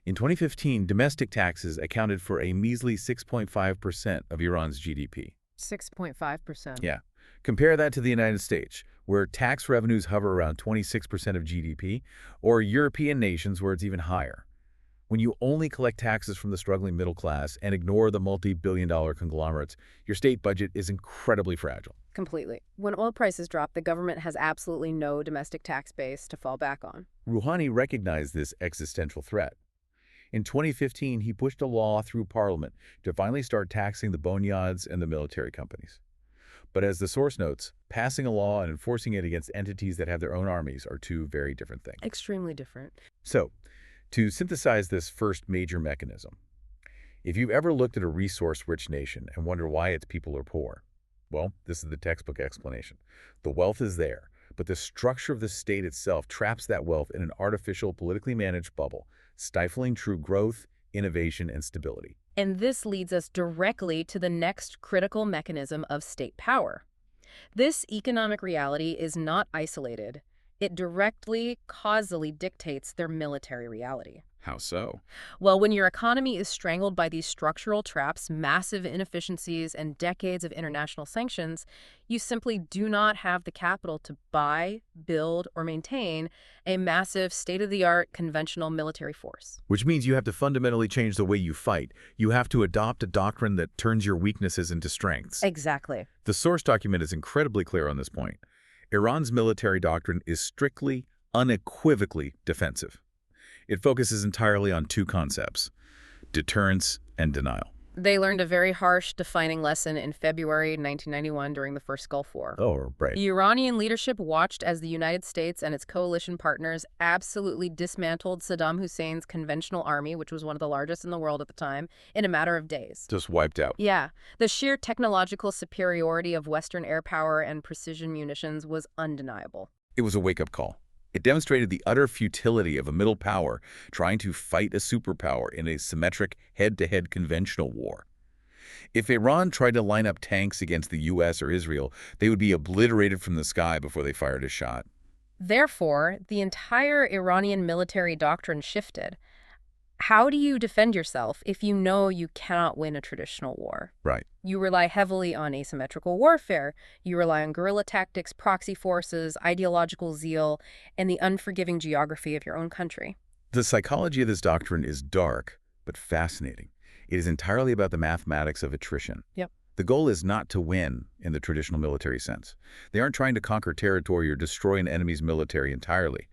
[SPEAKER 1] In 2015, domestic taxes accounted for a measly 6.5% of Iran's GDP.
[SPEAKER 2] 6.5%.
[SPEAKER 1] Yeah. Compare that to the United States, where tax revenues hover around 26% of GDP, or European nations where it's even higher. When you only collect taxes from the struggling middle class and ignore the multi-billion-dollar conglomerates, your state budget is incredibly fragile.
[SPEAKER 2] Completely. When oil prices drop, the government has absolutely no domestic tax base to fall back on.
[SPEAKER 1] Rouhani recognized this existential threat. In 2015, he pushed a law through parliament to finally start taxing the bonyads and the military companies. But as the source notes, passing a law and enforcing it against entities that have their own armies are two very different things.
[SPEAKER 2] Extremely different.
[SPEAKER 1] So, to synthesize this first major mechanism, if you've ever looked at a resource-rich nation and wonder why its people are poor, well, this is the textbook explanation. The wealth is there, but the structure of the state itself traps that wealth in an artificial, politically managed bubble, stifling true growth, innovation, and stability.
[SPEAKER 2] And this leads us directly to the next critical mechanism of state power. This economic reality is not isolated. It directly, causally dictates their military reality.
[SPEAKER 1] How so?
[SPEAKER 2] Well, when your economy is strangled by these structural traps, massive inefficiencies, and decades of international sanctions, you simply do not have the capital to buy, build, or maintain a massive, state-of-the-art conventional military force.
[SPEAKER 1] Which means you have to fundamentally change the way you fight. You have to adopt a doctrine that turns your weaknesses into strengths.
[SPEAKER 2] Exactly.
[SPEAKER 1] The source document is incredibly clear on this point. Iran's military doctrine is strictly, unequivocally defensive. It focuses entirely on two concepts: deterrence and denial.
[SPEAKER 2] They learned a very harsh, defining lesson in February 1991 during the First Gulf War.
[SPEAKER 1] Oh, right.
[SPEAKER 2] The Iranian leadership watched as the United States and its coalition partners absolutely dismantled Saddam Hussein's conventional army, which was one of the largest in the world at the time, in a matter of days.
[SPEAKER 1] Just wiped out.
[SPEAKER 2] Yeah, the sheer technological superiority of Western air power and precision munitions was undeniable.
[SPEAKER 1] It was a wake-up call. It demonstrated the utter futility of a middle power trying to fight a superpower in a symmetric head-to-head conventional war. If Iran tried to line up tanks against the US or Israel, they would be obliterated from the sky before they fired a shot.
[SPEAKER 2] Therefore, the entire Iranian military doctrine shifted. How do you defend yourself if you know you cannot win a traditional war?
[SPEAKER 1] Right.
[SPEAKER 2] You rely heavily on asymmetrical warfare. You rely on guerrilla tactics, proxy forces, ideological zeal, and the unforgiving geography of your own country.
[SPEAKER 1] The psychology of this doctrine is dark, but fascinating. It is entirely about the mathematics of attrition.
[SPEAKER 2] Yep.
[SPEAKER 1] The goal is not to win in the traditional military sense. They aren't trying to conquer territory or destroy an enemy's military entirely.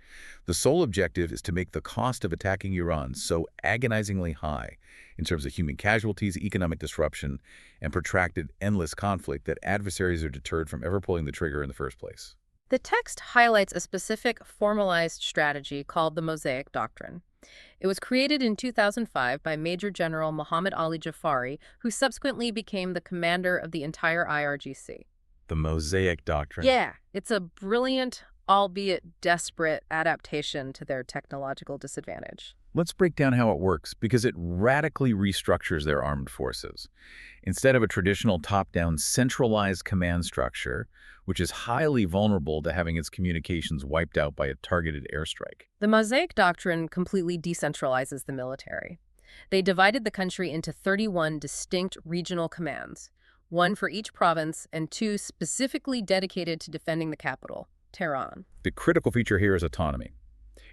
[SPEAKER 1] The sole objective is to make the cost of attacking Iran so agonizingly high in terms of human casualties, economic disruption, and protracted, endless conflict that adversaries are deterred from ever pulling the trigger in the first place.
[SPEAKER 2] The text highlights a specific formalized strategy called the Mosaic Doctrine. It was created in 2005 by Major General Muhammad Ali Jafari, who subsequently became the commander of the entire IRGC.
[SPEAKER 1] The Mosaic Doctrine.
[SPEAKER 2] Yeah, it's a brilliant, albeit desperate, adaptation to their technological disadvantage.
[SPEAKER 1] Let's break down how it works, because it radically restructures their armed forces. Instead of a traditional top-down centralized command structure, which is highly vulnerable to having its communications wiped out by a targeted airstrike.
[SPEAKER 2] The Mosaic Doctrine completely decentralizes the military. They divided the country into 31 distinct regional commands, one for each province and two specifically dedicated to defending the capital, Tehran.
[SPEAKER 1] The critical feature here is autonomy.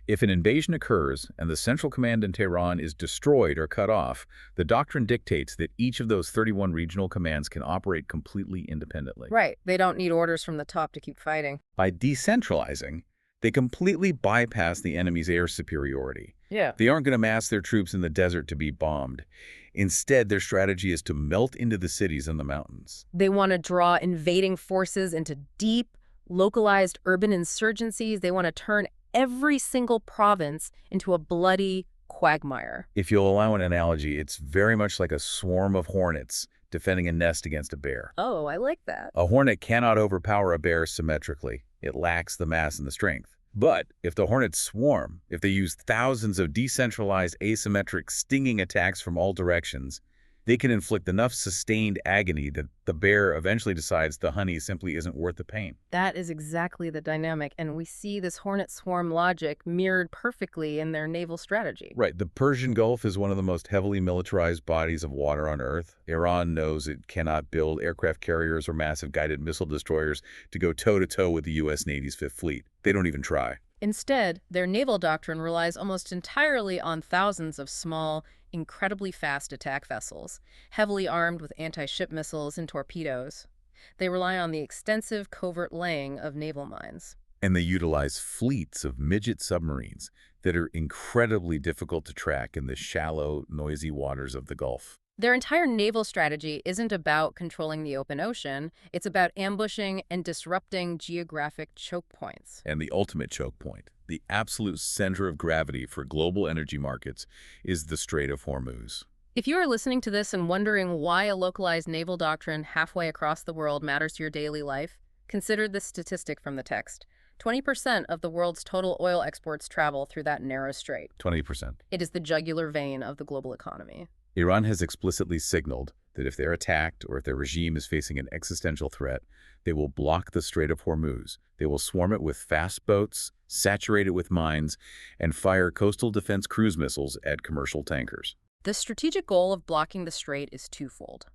[SPEAKER 1] If an invasion occurs and the central command in Tehran is destroyed or cut off, the doctrine dictates that each of those 31 regional commands can operate completely independently.
[SPEAKER 2] Right. They don't need orders from the top to keep fighting.
[SPEAKER 1] By decentralizing, they completely bypass the enemy's air superiority.
[SPEAKER 2] Yeah.
[SPEAKER 1] They aren't going to mass their troops in the desert to be bombed. Instead, their strategy is to melt into the cities and the mountains.
[SPEAKER 2] They want to draw invading forces into deep, localized urban insurgencies. They want to turn every single province into a bloody quagmire.
[SPEAKER 1] If you'll allow an analogy, it's very much like a swarm of hornets defending a nest against a bear.
[SPEAKER 2] Oh, I like that.
[SPEAKER 1] A hornet cannot overpower a bear symmetrically. It lacks the mass and the strength. But if the hornets swarm, if they use thousands of decentralized asymmetric stinging attacks from all directions, they can inflict enough sustained agony that the bear eventually decides the honey simply isn't worth the pain.
[SPEAKER 2] That is exactly the dynamic, and we see this hornet swarm logic mirrored perfectly in their naval strategy.
[SPEAKER 1] Right. The Persian Gulf is one of the most heavily militarized bodies of water on Earth. Iran knows it cannot build aircraft carriers or massive guided missile destroyers to go toe-to-toe with the U.S. Navy's Fifth Fleet. They don't even try.
[SPEAKER 2] Instead, their naval doctrine relies almost entirely on thousands of small, incredibly fast attack vessels, heavily armed with anti-ship missiles and torpedoes. They rely on the extensive covert laying of naval mines.
[SPEAKER 1] And they utilize fleets of midget submarines that are incredibly difficult to track in the shallow, noisy waters of the Gulf.
[SPEAKER 2] Their entire naval strategy isn't about controlling the open ocean. It's about ambushing and disrupting geographic choke points.
[SPEAKER 1] And the ultimate choke point, the absolute center of gravity for global energy markets, is the Strait of Hormuz.
[SPEAKER 2] If you are listening to this and wondering why a localized naval doctrine halfway across the world matters to your daily life, consider this statistic from the text. 20% of the world's total oil exports travel through that narrow strait.
[SPEAKER 1] 20%.
[SPEAKER 2] It is the jugular vein of the global economy.
[SPEAKER 1] Iran has explicitly signaled that if they're attacked or if their regime is facing an existential threat, they will block the Strait of Hormuz. They will swarm it with fast boats, saturate it with mines, and fire coastal defense cruise missiles at commercial tankers.
[SPEAKER 2] The strategic goal of blocking the strait is twofold.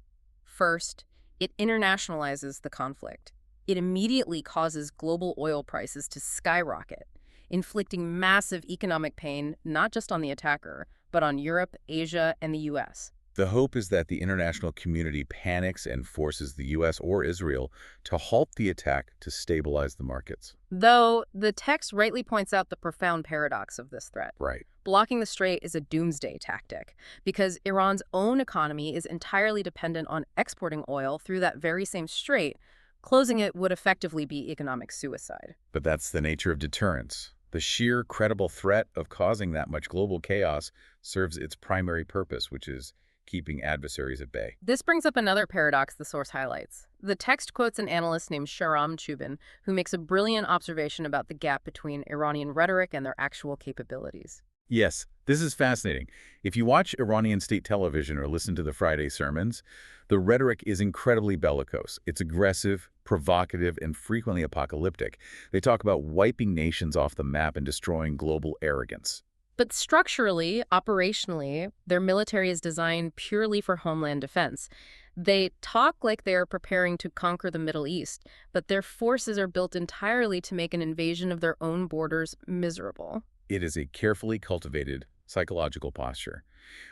[SPEAKER 2] First, it internationalizes the conflict. It immediately causes global oil prices to skyrocket, inflicting massive economic pain not just on the attacker, but on Europe, Asia, and the U.S.
[SPEAKER 1] The hope is that the international community panics and forces the U.S. or Israel to halt the attack to stabilize the markets.
[SPEAKER 2] Though the text rightly points out the profound paradox of this threat.
[SPEAKER 1] Right.
[SPEAKER 2] Blocking the strait is a doomsday tactic because Iran's own economy is entirely dependent on exporting oil through that very same strait. Closing it would effectively be economic suicide.
[SPEAKER 1] But that's the nature of deterrence. The sheer credible threat of causing that much global chaos serves its primary purpose, which is keeping adversaries at bay.
[SPEAKER 2] This brings up another paradox the source highlights. The text quotes an analyst named Shahram Chubin, who makes a brilliant observation about the gap between Iranian rhetoric and their actual capabilities.
[SPEAKER 1] Yes, this is fascinating. If you watch Iranian state television or listen to the Friday sermons, the rhetoric is incredibly bellicose. It's aggressive, provocative, and frequently apocalyptic. They talk about wiping nations off the map and destroying global arrogance.
[SPEAKER 2] But structurally, operationally, their military is designed purely for homeland defense. They talk like they are preparing to conquer the Middle East, but their forces are built entirely to make an invasion of their own borders miserable.
[SPEAKER 1] It is a carefully cultivated psychological posture.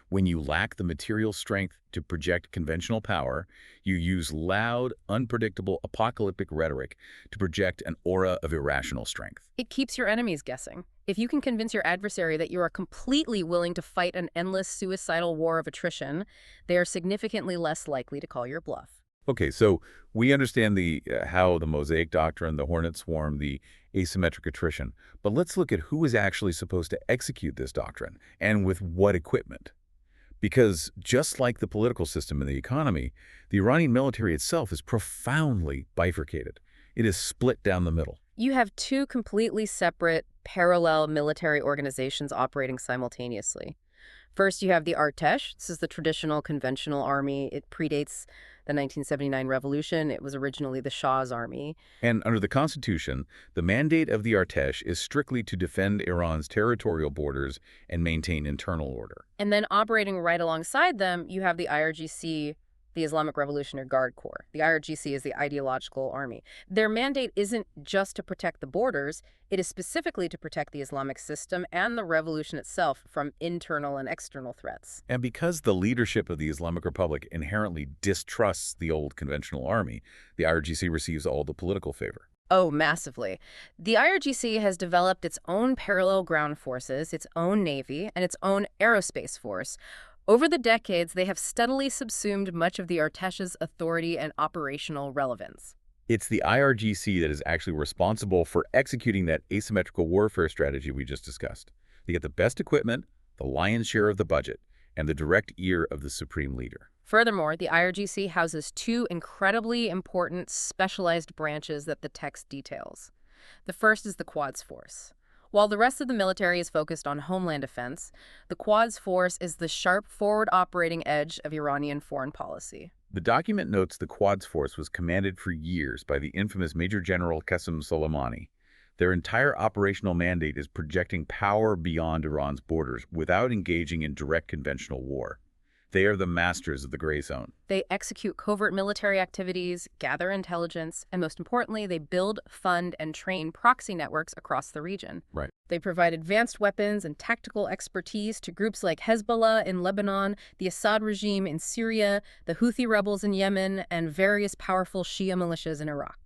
[SPEAKER 1] When you lack the material strength to project conventional power, you use loud, unpredictable, apocalyptic rhetoric to project an aura of irrational strength.
[SPEAKER 2] It keeps your enemies guessing. If you can convince your adversary that you are completely willing to fight an endless suicidal war of attrition, they are significantly less likely to call your bluff.
[SPEAKER 1] Okay, so we understand how the Mosaic Doctrine, the Hornet Swarm, the asymmetric attrition, but let's look at who is actually supposed to execute this doctrine and with what equipment. Because just like the political system and the economy, the Iranian military itself is profoundly bifurcated. It is split down the middle.
[SPEAKER 2] You have two completely separate, parallel military organizations operating simultaneously. First, you have the Artesh. This is the traditional conventional army. It predates the 1979 revolution. It was originally the Shah's army.
[SPEAKER 1] And under the Constitution, the mandate of the Artesh is strictly to defend Iran's territorial borders and maintain internal order.
[SPEAKER 2] And then operating right alongside them, you have the IRGC, the Islamic Revolutionary Guard Corps. The IRGC is the ideological army. Their mandate isn't just to protect the borders, it is specifically to protect the Islamic system and the revolution itself from internal and external threats.
[SPEAKER 1] And because the leadership of the Islamic Republic inherently distrusts the old conventional army, the IRGC receives all the political favor.
[SPEAKER 2] Oh, massively. The IRGC has developed its own parallel ground forces, its own navy, and its own aerospace force. Over the decades, they have steadily subsumed much of the Artesh's authority and operational relevance.
[SPEAKER 1] It's the IRGC that is actually responsible for executing that asymmetrical warfare strategy we just discussed. They get the best equipment, the lion's share of the budget, and the direct ear of the supreme leader.
[SPEAKER 2] Furthermore, the IRGC houses two incredibly important specialized branches that the text details. The first is the Quds Force. While the rest of the military is focused on homeland defense, the Quds Force is the sharp forward operating edge of Iranian foreign policy.
[SPEAKER 1] The document notes the Quds Force was commanded for years by the infamous Major General Qasem Soleimani. Their entire operational mandate is projecting power beyond Iran's borders without engaging in direct conventional war. They are the masters of the gray zone.
[SPEAKER 2] They execute covert military activities, gather intelligence, and most importantly, they build, fund, and train proxy networks across the region.
[SPEAKER 1] Right.
[SPEAKER 2] They provide advanced weapons and tactical expertise to groups like Hezbollah in Lebanon, the Assad regime in Syria, the Houthi rebels in Yemen, and various powerful Shia militias in Iraq.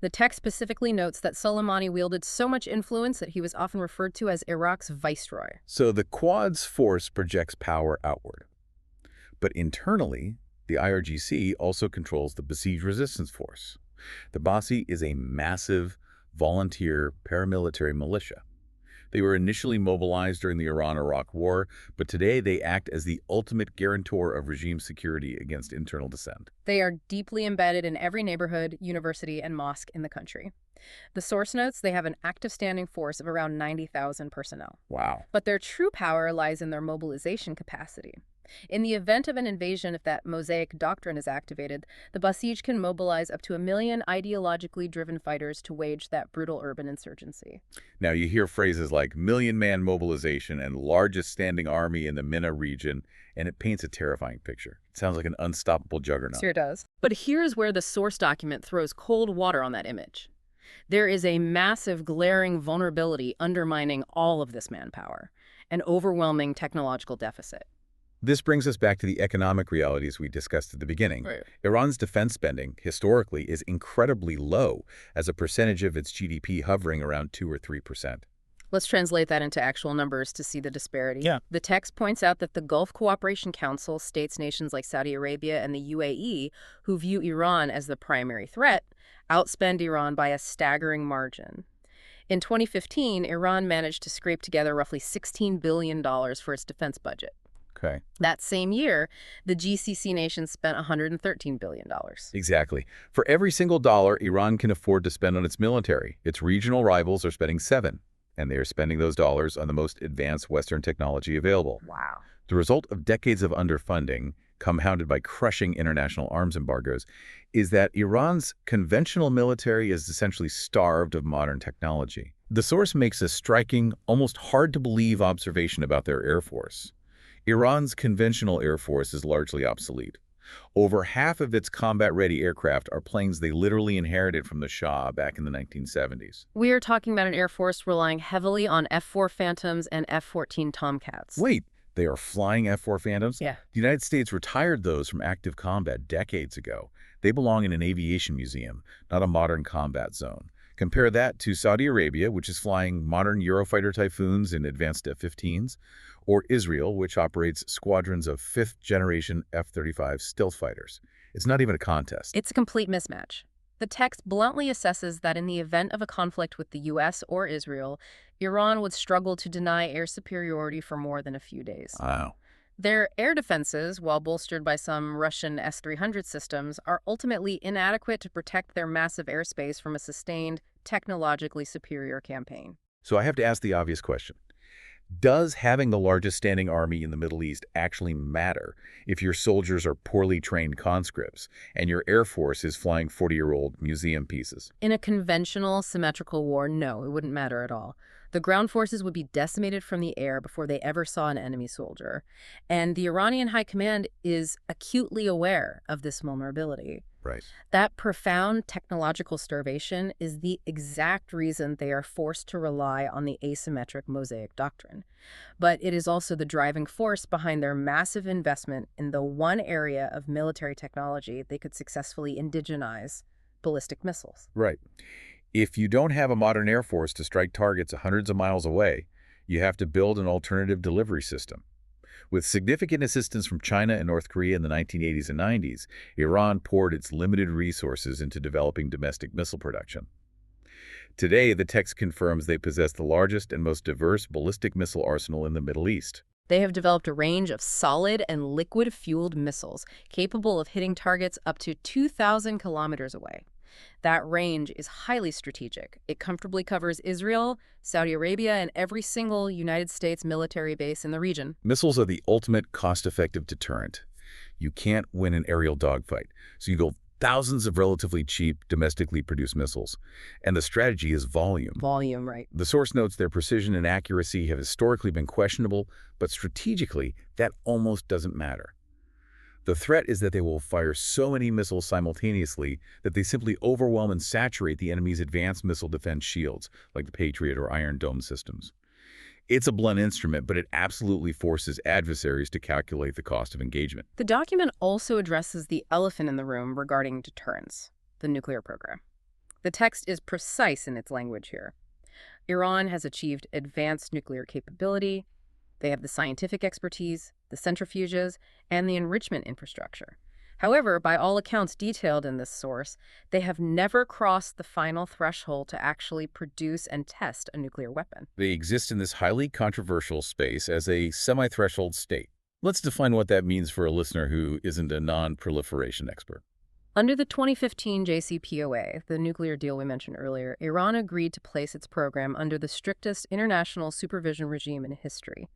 [SPEAKER 2] The text specifically notes that Soleimani wielded so much influence that he was often referred to as Iraq's viceroy.
[SPEAKER 1] So the Quds Force projects power outward. But internally, the IRGC also controls the Besieged Resistance Force. The Basi is a massive, volunteer paramilitary militia. They were initially mobilized during the Iran-Iraq War, but today they act as the ultimate guarantor of regime security against internal dissent.
[SPEAKER 2] They are deeply embedded in every neighborhood, university, and mosque in the country. The source notes they have an active standing force of around 90,000 personnel.
[SPEAKER 1] Wow.
[SPEAKER 2] But their true power lies in their mobilization capacity. In the event of an invasion, if that Mosaic doctrine is activated, the Basij can mobilize up to 1 million ideologically driven fighters to wage that brutal urban insurgency.
[SPEAKER 1] Now, you hear phrases like million-man mobilization and largest standing army in the MENA region, and it paints a terrifying picture. It sounds like an unstoppable juggernaut.
[SPEAKER 2] Sure does. But here's where the source document throws cold water on that image. There is a massive, glaring vulnerability undermining all of this manpower, an overwhelming technological deficit.
[SPEAKER 1] This brings us back to the economic realities we discussed at the beginning.
[SPEAKER 2] Right.
[SPEAKER 1] Iran's defense spending, historically, is incredibly low as a percentage of its GDP hovering around 2 or 3%.
[SPEAKER 2] Let's translate that into actual numbers to see the disparity.
[SPEAKER 1] Yeah.
[SPEAKER 2] The text points out that the Gulf Cooperation Council states nations like Saudi Arabia and the UAE, who view Iran as the primary threat, outspend Iran by a staggering margin. In 2015, Iran managed to scrape together roughly $16 billion for its defense budget.
[SPEAKER 1] Okay.
[SPEAKER 2] That same year, the GCC nations spent $113 billion.
[SPEAKER 1] Exactly. For every single dollar Iran can afford to spend on its military, its regional rivals are spending 7, and they are spending those dollars on the most advanced Western technology available.
[SPEAKER 2] Wow.
[SPEAKER 1] The result of decades of underfunding, compounded by crushing international arms embargoes, is that Iran's conventional military is essentially starved of modern technology. The source makes a striking, almost hard-to-believe observation about their air force. Iran's conventional air force is largely obsolete. Over half of its combat-ready aircraft are planes they literally inherited from the Shah back in the 1970s.
[SPEAKER 2] We are talking about an air force relying heavily on F-4 Phantoms and F-14 Tomcats.
[SPEAKER 1] Wait, they are flying F-4 Phantoms?
[SPEAKER 2] Yeah.
[SPEAKER 1] The United States retired those from active combat decades ago. They belong in an aviation museum, not a modern combat zone. Compare that to Saudi Arabia, which is flying modern Eurofighter Typhoons and advanced F-15s, or Israel, which operates squadrons of 5th-generation F-35 stealth fighters. It's not even a contest.
[SPEAKER 2] It's a complete mismatch. The text bluntly assesses that in the event of a conflict with the U.S. or Israel, Iran would struggle to deny air superiority for more than a few days.
[SPEAKER 1] Wow.
[SPEAKER 2] Their air defenses, while bolstered by some Russian S-300 systems, are ultimately inadequate to protect their massive airspace from a sustained, technologically superior campaign.
[SPEAKER 1] So I have to ask the obvious question. Does having the largest standing army in the Middle East actually matter if your soldiers are poorly trained conscripts and your air force is flying 40-year-old museum pieces?
[SPEAKER 2] In a conventional, symmetrical war, no, it wouldn't matter at all. The ground forces would be decimated from the air before they ever saw an enemy soldier. And the Iranian high command is acutely aware of this vulnerability.
[SPEAKER 1] Right.
[SPEAKER 2] That profound technological starvation is the exact reason they are forced to rely on the asymmetric Mosaic doctrine. But it is also the driving force behind their massive investment in the one area of military technology they could successfully indigenize: ballistic missiles.
[SPEAKER 1] Right. If you don't have a modern air force to strike targets hundreds of miles away, you have to build an alternative delivery system. With significant assistance from China and North Korea in the 1980s and 90s, Iran poured its limited resources into developing domestic missile production. Today, the text confirms they possess the largest and most diverse ballistic missile arsenal in the Middle East.
[SPEAKER 2] They have developed a range of solid and liquid-fueled missiles capable of hitting targets up to 2,000 kilometers away. That range is highly strategic. It comfortably covers Israel, Saudi Arabia, and every single United States military base in the region.
[SPEAKER 1] Missiles are the ultimate cost-effective deterrent. You can't win an aerial dogfight, so you go thousands of relatively cheap, domestically produced missiles. And the strategy is volume.
[SPEAKER 2] Volume, right.
[SPEAKER 1] The source notes their precision and accuracy have historically been questionable, but strategically, that almost doesn't matter. The threat is that they will fire so many missiles simultaneously that they simply overwhelm and saturate the enemy's advanced missile defense shields, like the Patriot or Iron Dome systems. It's a blunt instrument, but it absolutely forces adversaries to calculate the cost of engagement.
[SPEAKER 2] The document also addresses the elephant in the room regarding deterrence: the nuclear program. The text is precise in its language here. Iran has achieved advanced nuclear capability. They have the scientific expertise, the centrifuges, and the enrichment infrastructure. However, by all accounts detailed in this source, they have never crossed the final threshold to actually produce and test a nuclear weapon.
[SPEAKER 1] They exist in this highly controversial space as a semi-threshold state. Let's define what that means for a listener who isn't a non-proliferation expert.
[SPEAKER 2] Under the 2015 JCPOA, the nuclear deal we mentioned earlier, Iran agreed to place its program under the strictest international supervision regime in history.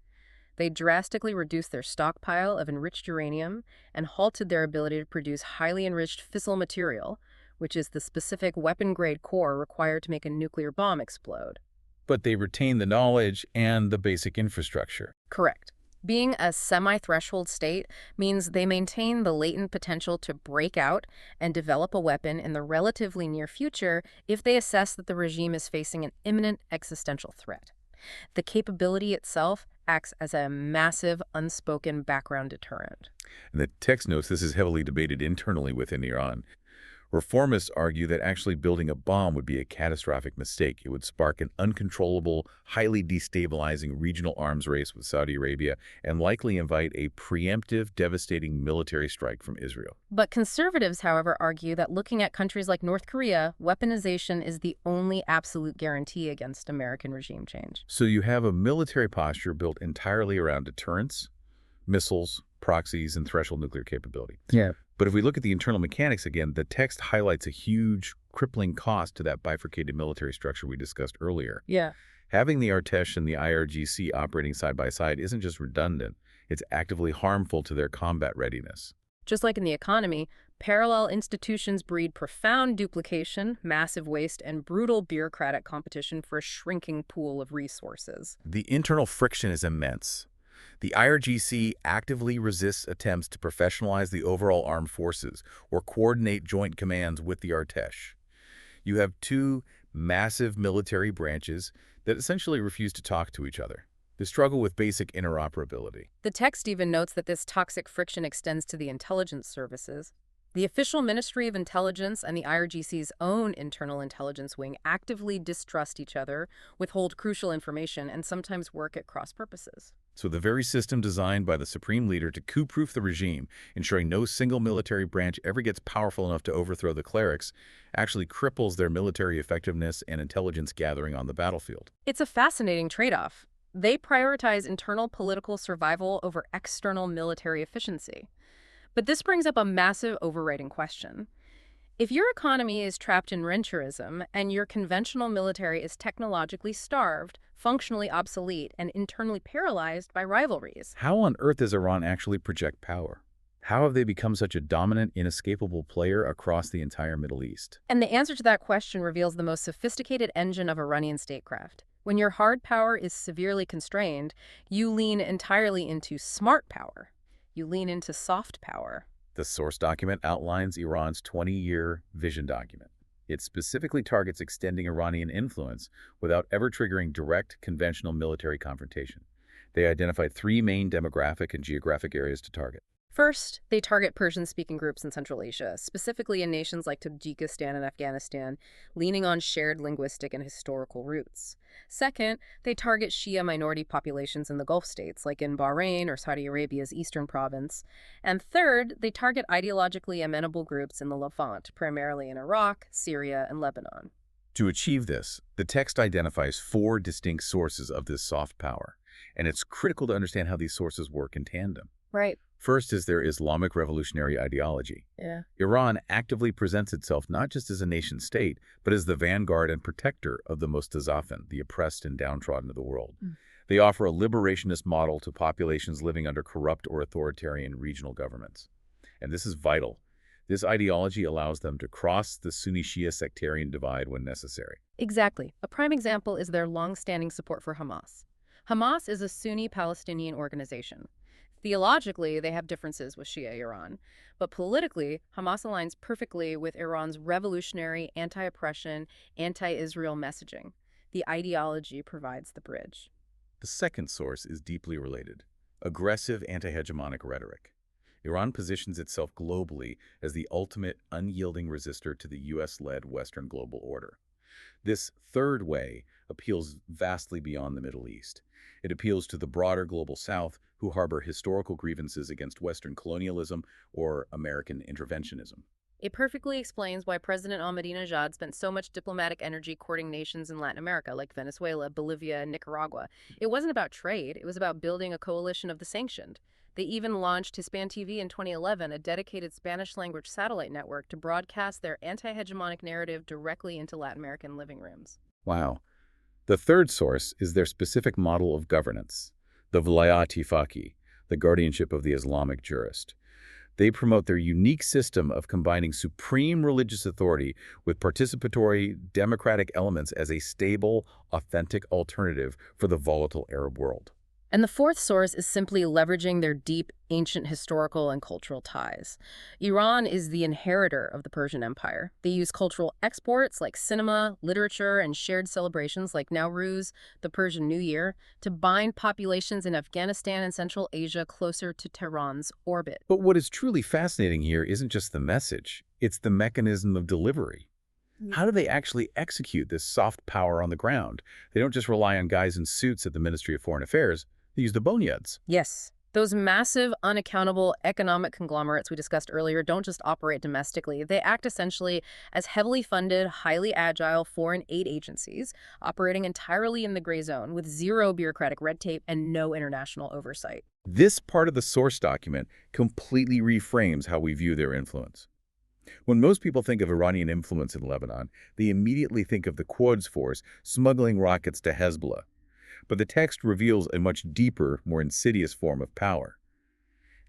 [SPEAKER 2] They drastically reduced their stockpile of enriched uranium and halted their ability to produce highly enriched fissile material, which is the specific weapon-grade core required to make a nuclear bomb explode.
[SPEAKER 1] But they retain the knowledge and the basic infrastructure.
[SPEAKER 2] Correct. Being a semi-threshold state means they maintain the latent potential to break out and develop a weapon in the relatively near future if they assess that the regime is facing an imminent existential threat. The capability itself acts as a massive, unspoken background deterrent.
[SPEAKER 1] And the text notes this is heavily debated internally within Iran. Reformists argue that actually building a bomb would be a catastrophic mistake. It would spark an uncontrollable, highly destabilizing regional arms race with Saudi Arabia and likely invite a preemptive, devastating military strike from Israel.
[SPEAKER 2] But conservatives, however, argue that looking at countries like North Korea, weaponization is the only absolute guarantee against American regime change.
[SPEAKER 1] So you have a military posture built entirely around deterrence, missiles, proxies, and threshold nuclear capability.
[SPEAKER 2] Yeah.
[SPEAKER 1] But if we look at the internal mechanics again, the text highlights a huge, crippling cost to that bifurcated military structure we discussed earlier.
[SPEAKER 2] Yeah.
[SPEAKER 1] Having the Artesh and the IRGC operating side by side isn't just redundant, it's actively harmful to their combat readiness.
[SPEAKER 2] Just like in the economy, parallel institutions breed profound duplication, massive waste, and brutal bureaucratic competition for a shrinking pool of resources.
[SPEAKER 1] The internal friction is immense. The IRGC actively resists attempts to professionalize the overall armed forces or coordinate joint commands with the Artesh. You have two massive military branches that essentially refuse to talk to each other. They struggle with basic interoperability.
[SPEAKER 2] The text even notes that this toxic friction extends to the intelligence services. The official Ministry of Intelligence and the IRGC's own internal intelligence wing actively distrust each other, withhold crucial information, and sometimes work at cross purposes.
[SPEAKER 1] So the very system designed by the supreme leader to coup-proof the regime, ensuring no single military branch ever gets powerful enough to overthrow the clerics, actually cripples their military effectiveness and intelligence gathering on the battlefield.
[SPEAKER 2] It's a fascinating trade-off. They prioritize internal political survival over external military efficiency. But this brings up a massive overriding question. If your economy is trapped in rentierism and your conventional military is technologically starved, functionally obsolete, and internally paralyzed by rivalries,
[SPEAKER 1] How on earth does Iran actually project power? How have they become such a dominant, inescapable player across the entire Middle East?
[SPEAKER 2] and the answer to that question reveals the most sophisticated engine of Iranian statecraft. When your hard power is severely constrained, you lean entirely into smart power. You lean into soft power.
[SPEAKER 1] The source document outlines Iran's 20-year vision document. It specifically targets extending Iranian influence without ever triggering direct, conventional military confrontation. They identified three main demographic and geographic areas to target.
[SPEAKER 2] First, they target Persian-speaking groups in Central Asia, specifically in nations like Tajikistan and Afghanistan, leaning on shared linguistic and historical roots. Second, they target Shia minority populations in the Gulf states, like in Bahrain or Saudi Arabia's eastern province. And third, they target ideologically amenable groups in the Levant, primarily in Iraq, Syria, and Lebanon.
[SPEAKER 1] To achieve this, the text identifies four distinct sources of this soft power, and it's critical to understand how these sources work in tandem.
[SPEAKER 2] Right.
[SPEAKER 1] First is their Islamic revolutionary ideology.
[SPEAKER 2] Yeah.
[SPEAKER 1] Iran actively presents itself not just as a nation-state, but as the vanguard and protector of the Mustazafin, the oppressed and downtrodden of the world. They offer a liberationist model to populations living under corrupt or authoritarian regional governments. And this is vital. This ideology allows them to cross the Sunni-Shia sectarian divide when necessary.
[SPEAKER 2] Exactly. A prime example is their long-standing support for Hamas. Hamas is a Sunni Palestinian organization. Theologically, they have differences with Shia Iran, but politically, Hamas aligns perfectly with Iran's revolutionary, anti-oppression, anti-Israel messaging. The ideology provides the bridge.
[SPEAKER 1] The second source is deeply related: aggressive anti-hegemonic rhetoric. Iran positions itself globally as the ultimate unyielding resistor to the U.S.-led Western global order. This third way appeals vastly beyond the Middle East. It appeals to the broader global South, who harbor historical grievances against Western colonialism or American interventionism.
[SPEAKER 2] It perfectly explains why President Ahmadinejad spent so much diplomatic energy courting nations in Latin America like Venezuela, Bolivia, and Nicaragua. It wasn't about trade, it was about building a coalition of the sanctioned. They even launched Hispan TV in 2011, a dedicated Spanish-language satellite network to broadcast their anti-hegemonic narrative directly into Latin American living rooms.
[SPEAKER 1] Wow. The third source is their specific model of governance, the Vilayat Faqih, the guardianship of the Islamic jurist. They promote their unique system of combining supreme religious authority with participatory, democratic elements as a stable, authentic alternative for the volatile Arab world.
[SPEAKER 2] And the fourth source is simply leveraging their deep, ancient historical and cultural ties. Iran is the inheritor of the Persian Empire. They use cultural exports like cinema, literature, and shared celebrations like Nowruz, the Persian New Year, to bind populations in Afghanistan and Central Asia closer to Tehran's orbit.
[SPEAKER 1] But what is truly fascinating here isn't just the message, it's the mechanism of delivery. How do they actually execute this soft power on the ground? They don't just rely on guys in suits at the Ministry of Foreign Affairs. They use the boneyards.
[SPEAKER 2] Yes. Those massive, unaccountable economic conglomerates we discussed earlier don't just operate domestically. They act essentially as heavily funded, highly agile foreign aid agencies operating entirely in the gray zone with zero bureaucratic red tape and no international oversight.
[SPEAKER 1] This part of the source document completely reframes how we view their influence. When most people think of Iranian influence in Lebanon, they immediately think of the Quds Force smuggling rockets to Hezbollah. But the text reveals a much deeper, more insidious form of power.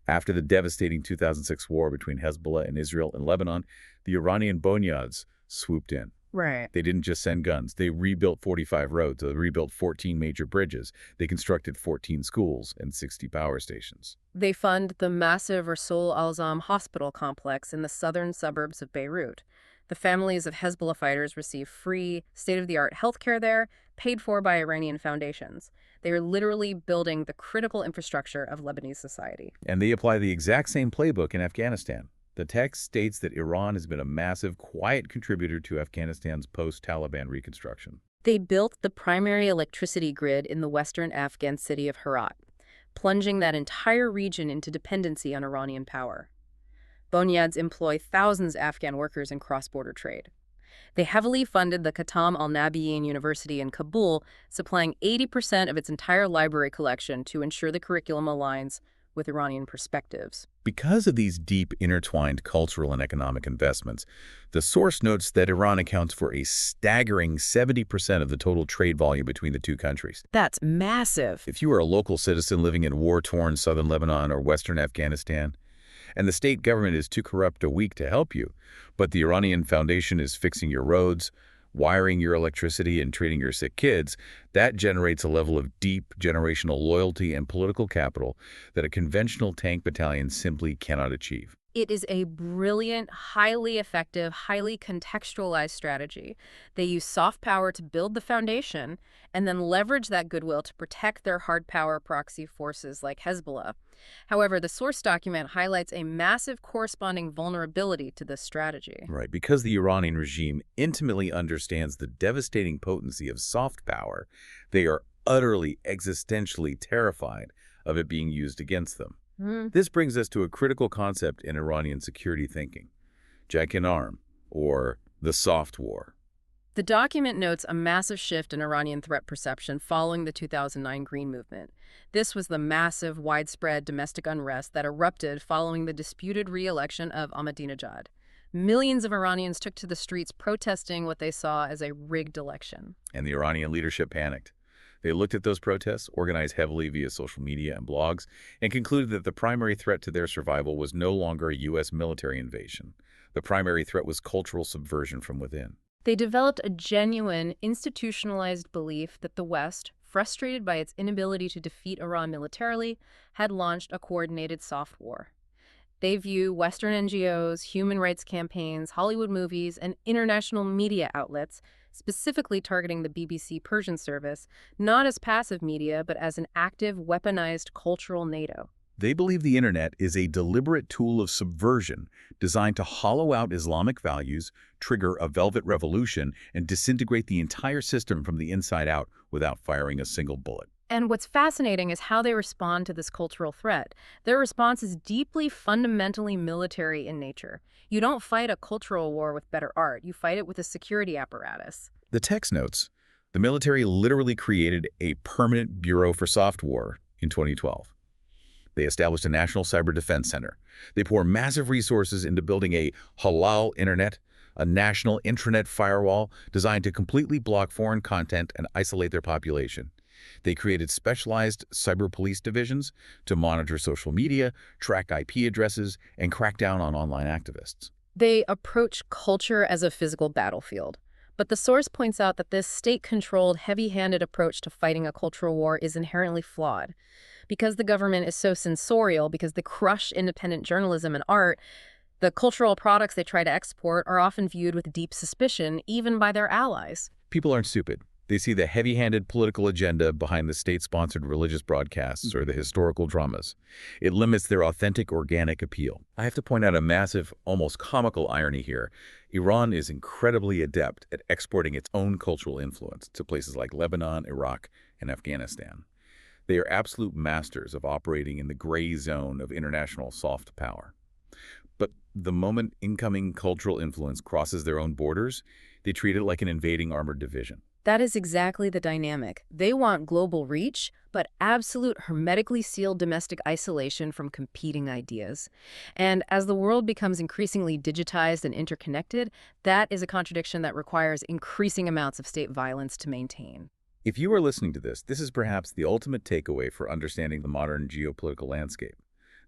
[SPEAKER 1] After the devastating 2006 war between Hezbollah and Israel in Lebanon, the Iranian boneyards swooped in.
[SPEAKER 2] Right.
[SPEAKER 1] They didn't just send guns. They rebuilt 45 roads. They rebuilt 14 major bridges. They constructed 14 schools and 60 power stations.
[SPEAKER 2] They fund the massive Rasul al-Zam hospital complex in the southern suburbs of Beirut. The families of Hezbollah fighters receive free, state-of-the-art healthcare there, paid for by Iranian foundations. They are literally building the critical infrastructure of Lebanese society.
[SPEAKER 1] And they apply the exact same playbook in Afghanistan. The text states that Iran has been a massive, quiet contributor to Afghanistan's post-Taliban reconstruction.
[SPEAKER 2] They built the primary electricity grid in the western Afghan city of Herat, plunging that entire region into dependency on Iranian power. Bonyads employ thousands of Afghan workers in cross-border trade. They heavily funded the Khatam al-Nabiyyin University in Kabul, supplying 80% of its entire library collection to ensure the curriculum aligns with Iranian perspectives.
[SPEAKER 1] Because of these deep, intertwined cultural and economic investments, the source notes that Iran accounts for a staggering 70% of the total trade volume between the two countries.
[SPEAKER 2] That's massive.
[SPEAKER 1] If you are a local citizen living in war-torn southern Lebanon or western Afghanistan, and the state government is too corrupt or weak to help you, but the Iranian Foundation is fixing your roads, wiring your electricity, and treating your sick kids, that generates a level of deep generational loyalty and political capital that a conventional tank battalion simply cannot achieve.
[SPEAKER 2] It is a brilliant, highly effective, highly contextualized strategy. They use soft power to build the foundation and then leverage that goodwill to protect their hard power proxy forces like Hezbollah. However, the source document highlights a massive corresponding vulnerability to this strategy.
[SPEAKER 1] Right, because the Iranian regime intimately understands the devastating potency of soft power, they are utterly existentially terrified of it being used against them. This brings us to a critical concept in Iranian security thinking, Jack in Arm, or the soft war.
[SPEAKER 2] The document notes a massive shift in Iranian threat perception following the 2009 Green Movement. This was the massive, widespread domestic unrest that erupted following the disputed re-election of Ahmadinejad. Millions of Iranians took to the streets protesting what they saw as a rigged election.
[SPEAKER 1] And the Iranian leadership panicked. They looked at those protests, organized heavily via social media and blogs, and concluded that the primary threat to their survival was no longer a U.S. military invasion. The primary threat was cultural subversion from within.
[SPEAKER 2] They developed a genuine, institutionalized belief that the West, frustrated by its inability to defeat Iran militarily, had launched a coordinated soft war. They view Western NGOs, human rights campaigns, Hollywood movies, and international media outlets, specifically targeting the BBC Persian service, not as passive media, but as an active, weaponized cultural NATO.
[SPEAKER 1] They believe the internet is a deliberate tool of subversion designed to hollow out Islamic values, trigger a velvet revolution, and disintegrate the entire system from the inside out without firing a single bullet.
[SPEAKER 2] And what's fascinating is how they respond to this cultural threat. Their response is deeply, fundamentally military in nature. You don't fight a cultural war with better art. You fight it with a security apparatus.
[SPEAKER 1] The text notes, the military literally created a permanent Bureau for Soft War in 2012. They established a national cyber defense center. They pour massive resources into building a halal internet, a national intranet firewall designed to completely block foreign content and isolate their population. They created specialized cyber police divisions to monitor social media, track IP addresses, and crack down on online activists.
[SPEAKER 2] They approach culture as a physical battlefield. But the source points out that this state-controlled, heavy-handed approach to fighting a cultural war is inherently flawed. Because the government is so censorial, because they crush independent journalism and art, the cultural products they try to export are often viewed with deep suspicion, even by their allies.
[SPEAKER 1] People aren't stupid. They see the heavy-handed political agenda behind the state-sponsored religious broadcasts or the historical dramas. It limits their authentic, organic appeal. I have to point out a massive, almost comical irony here. Iran is incredibly adept at exporting its own cultural influence to places like Lebanon, Iraq, and Afghanistan. They are absolute masters of operating in the gray zone of international soft power. But the moment incoming cultural influence crosses their own borders, they treat it like an invading armored division.
[SPEAKER 2] That is exactly the dynamic. They want global reach, but absolute hermetically sealed domestic isolation from competing ideas. And as the world becomes increasingly digitized and interconnected, that is a contradiction that requires increasing amounts of state violence to maintain.
[SPEAKER 1] If you are listening to this, this is perhaps the ultimate takeaway for understanding the modern geopolitical landscape.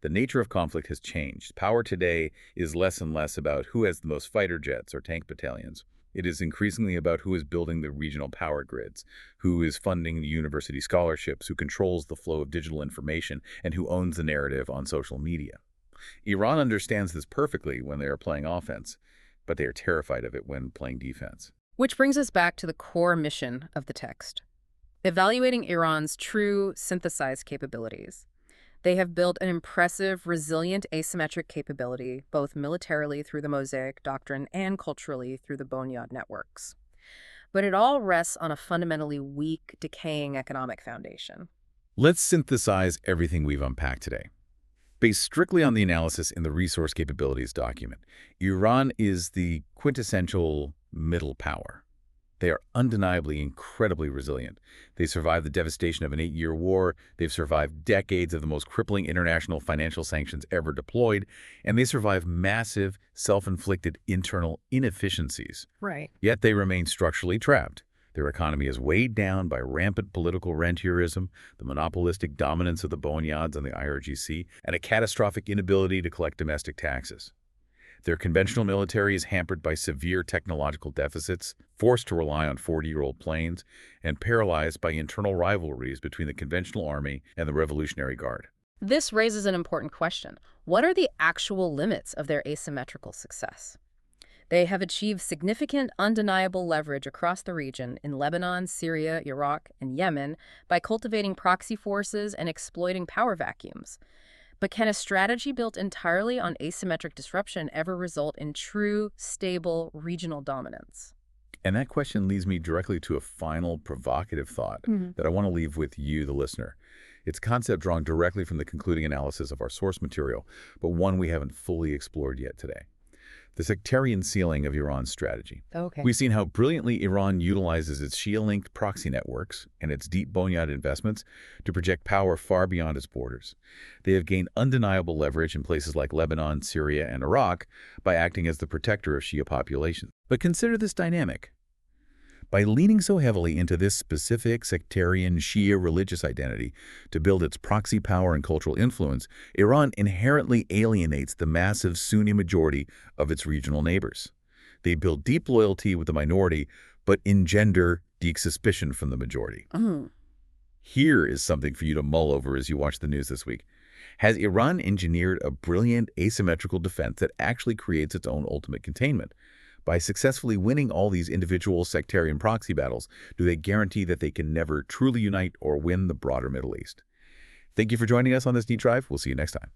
[SPEAKER 1] The nature of conflict has changed. Power today is less and less about who has the most fighter jets or tank battalions. It is increasingly about who is building the regional power grids, who is funding the university scholarships, who controls the flow of digital information, and who owns the narrative on social media. Iran understands this perfectly when they are playing offense, but they are terrified of it when playing defense.
[SPEAKER 2] Which brings us back to the core mission of the text, evaluating Iran's true synthesized capabilities. They have built an impressive, resilient asymmetric capability, both militarily through the Mosaic Doctrine and culturally through the Boneyard networks. But it all rests on a fundamentally weak, decaying economic foundation.
[SPEAKER 1] Let's synthesize everything we've unpacked today. Based strictly on the analysis in the Resource Capabilities document, Iran is the quintessential middle power. They are undeniably incredibly resilient. They survived the devastation of an 8-year war, they've survived decades of the most crippling international financial sanctions ever deployed, and they survived massive, self-inflicted internal inefficiencies.
[SPEAKER 2] Right.
[SPEAKER 1] Yet they remain structurally trapped. Their economy is weighed down by rampant political rentierism, the monopolistic dominance of the bonyads and the IRGC, and a catastrophic inability to collect domestic taxes. Their conventional military is hampered by severe technological deficits, forced to rely on 40-year-old planes, and paralyzed by internal rivalries between the conventional army and the Revolutionary Guard.
[SPEAKER 2] This raises an important question. What are the actual limits of their asymmetrical success? They have achieved significant, undeniable leverage across the region in Lebanon, Syria, Iraq, and Yemen by cultivating proxy forces and exploiting power vacuums. But can a strategy built entirely on asymmetric disruption ever result in true, stable, regional dominance?
[SPEAKER 1] And that question leads me directly to a final provocative thought that I want to leave with you, the listener. It's a concept drawn directly from the concluding analysis of our source material, but one we haven't fully explored yet today. The sectarian ceiling of Iran's strategy.
[SPEAKER 2] Okay.
[SPEAKER 1] We've seen how brilliantly Iran utilizes its Shia-linked proxy networks and its deep boneyard investments to project power far beyond its borders. They have gained undeniable leverage in places like Lebanon, Syria, and Iraq by acting as the protector of Shia populations. But consider this dynamic. By leaning so heavily into this specific sectarian Shia religious identity to build its proxy power and cultural influence, Iran inherently alienates the massive Sunni majority of its regional neighbors. They build deep loyalty with the minority, but engender deep suspicion from the majority. Here is something for you to mull over as you watch the news this week. Has Iran engineered a brilliant asymmetrical defense that actually creates its own ultimate containment? By successfully winning all these individual sectarian proxy battles, do they guarantee that they can never truly unite or win the broader Middle East? Thank you for joining us on this deep dive. We'll see you next time.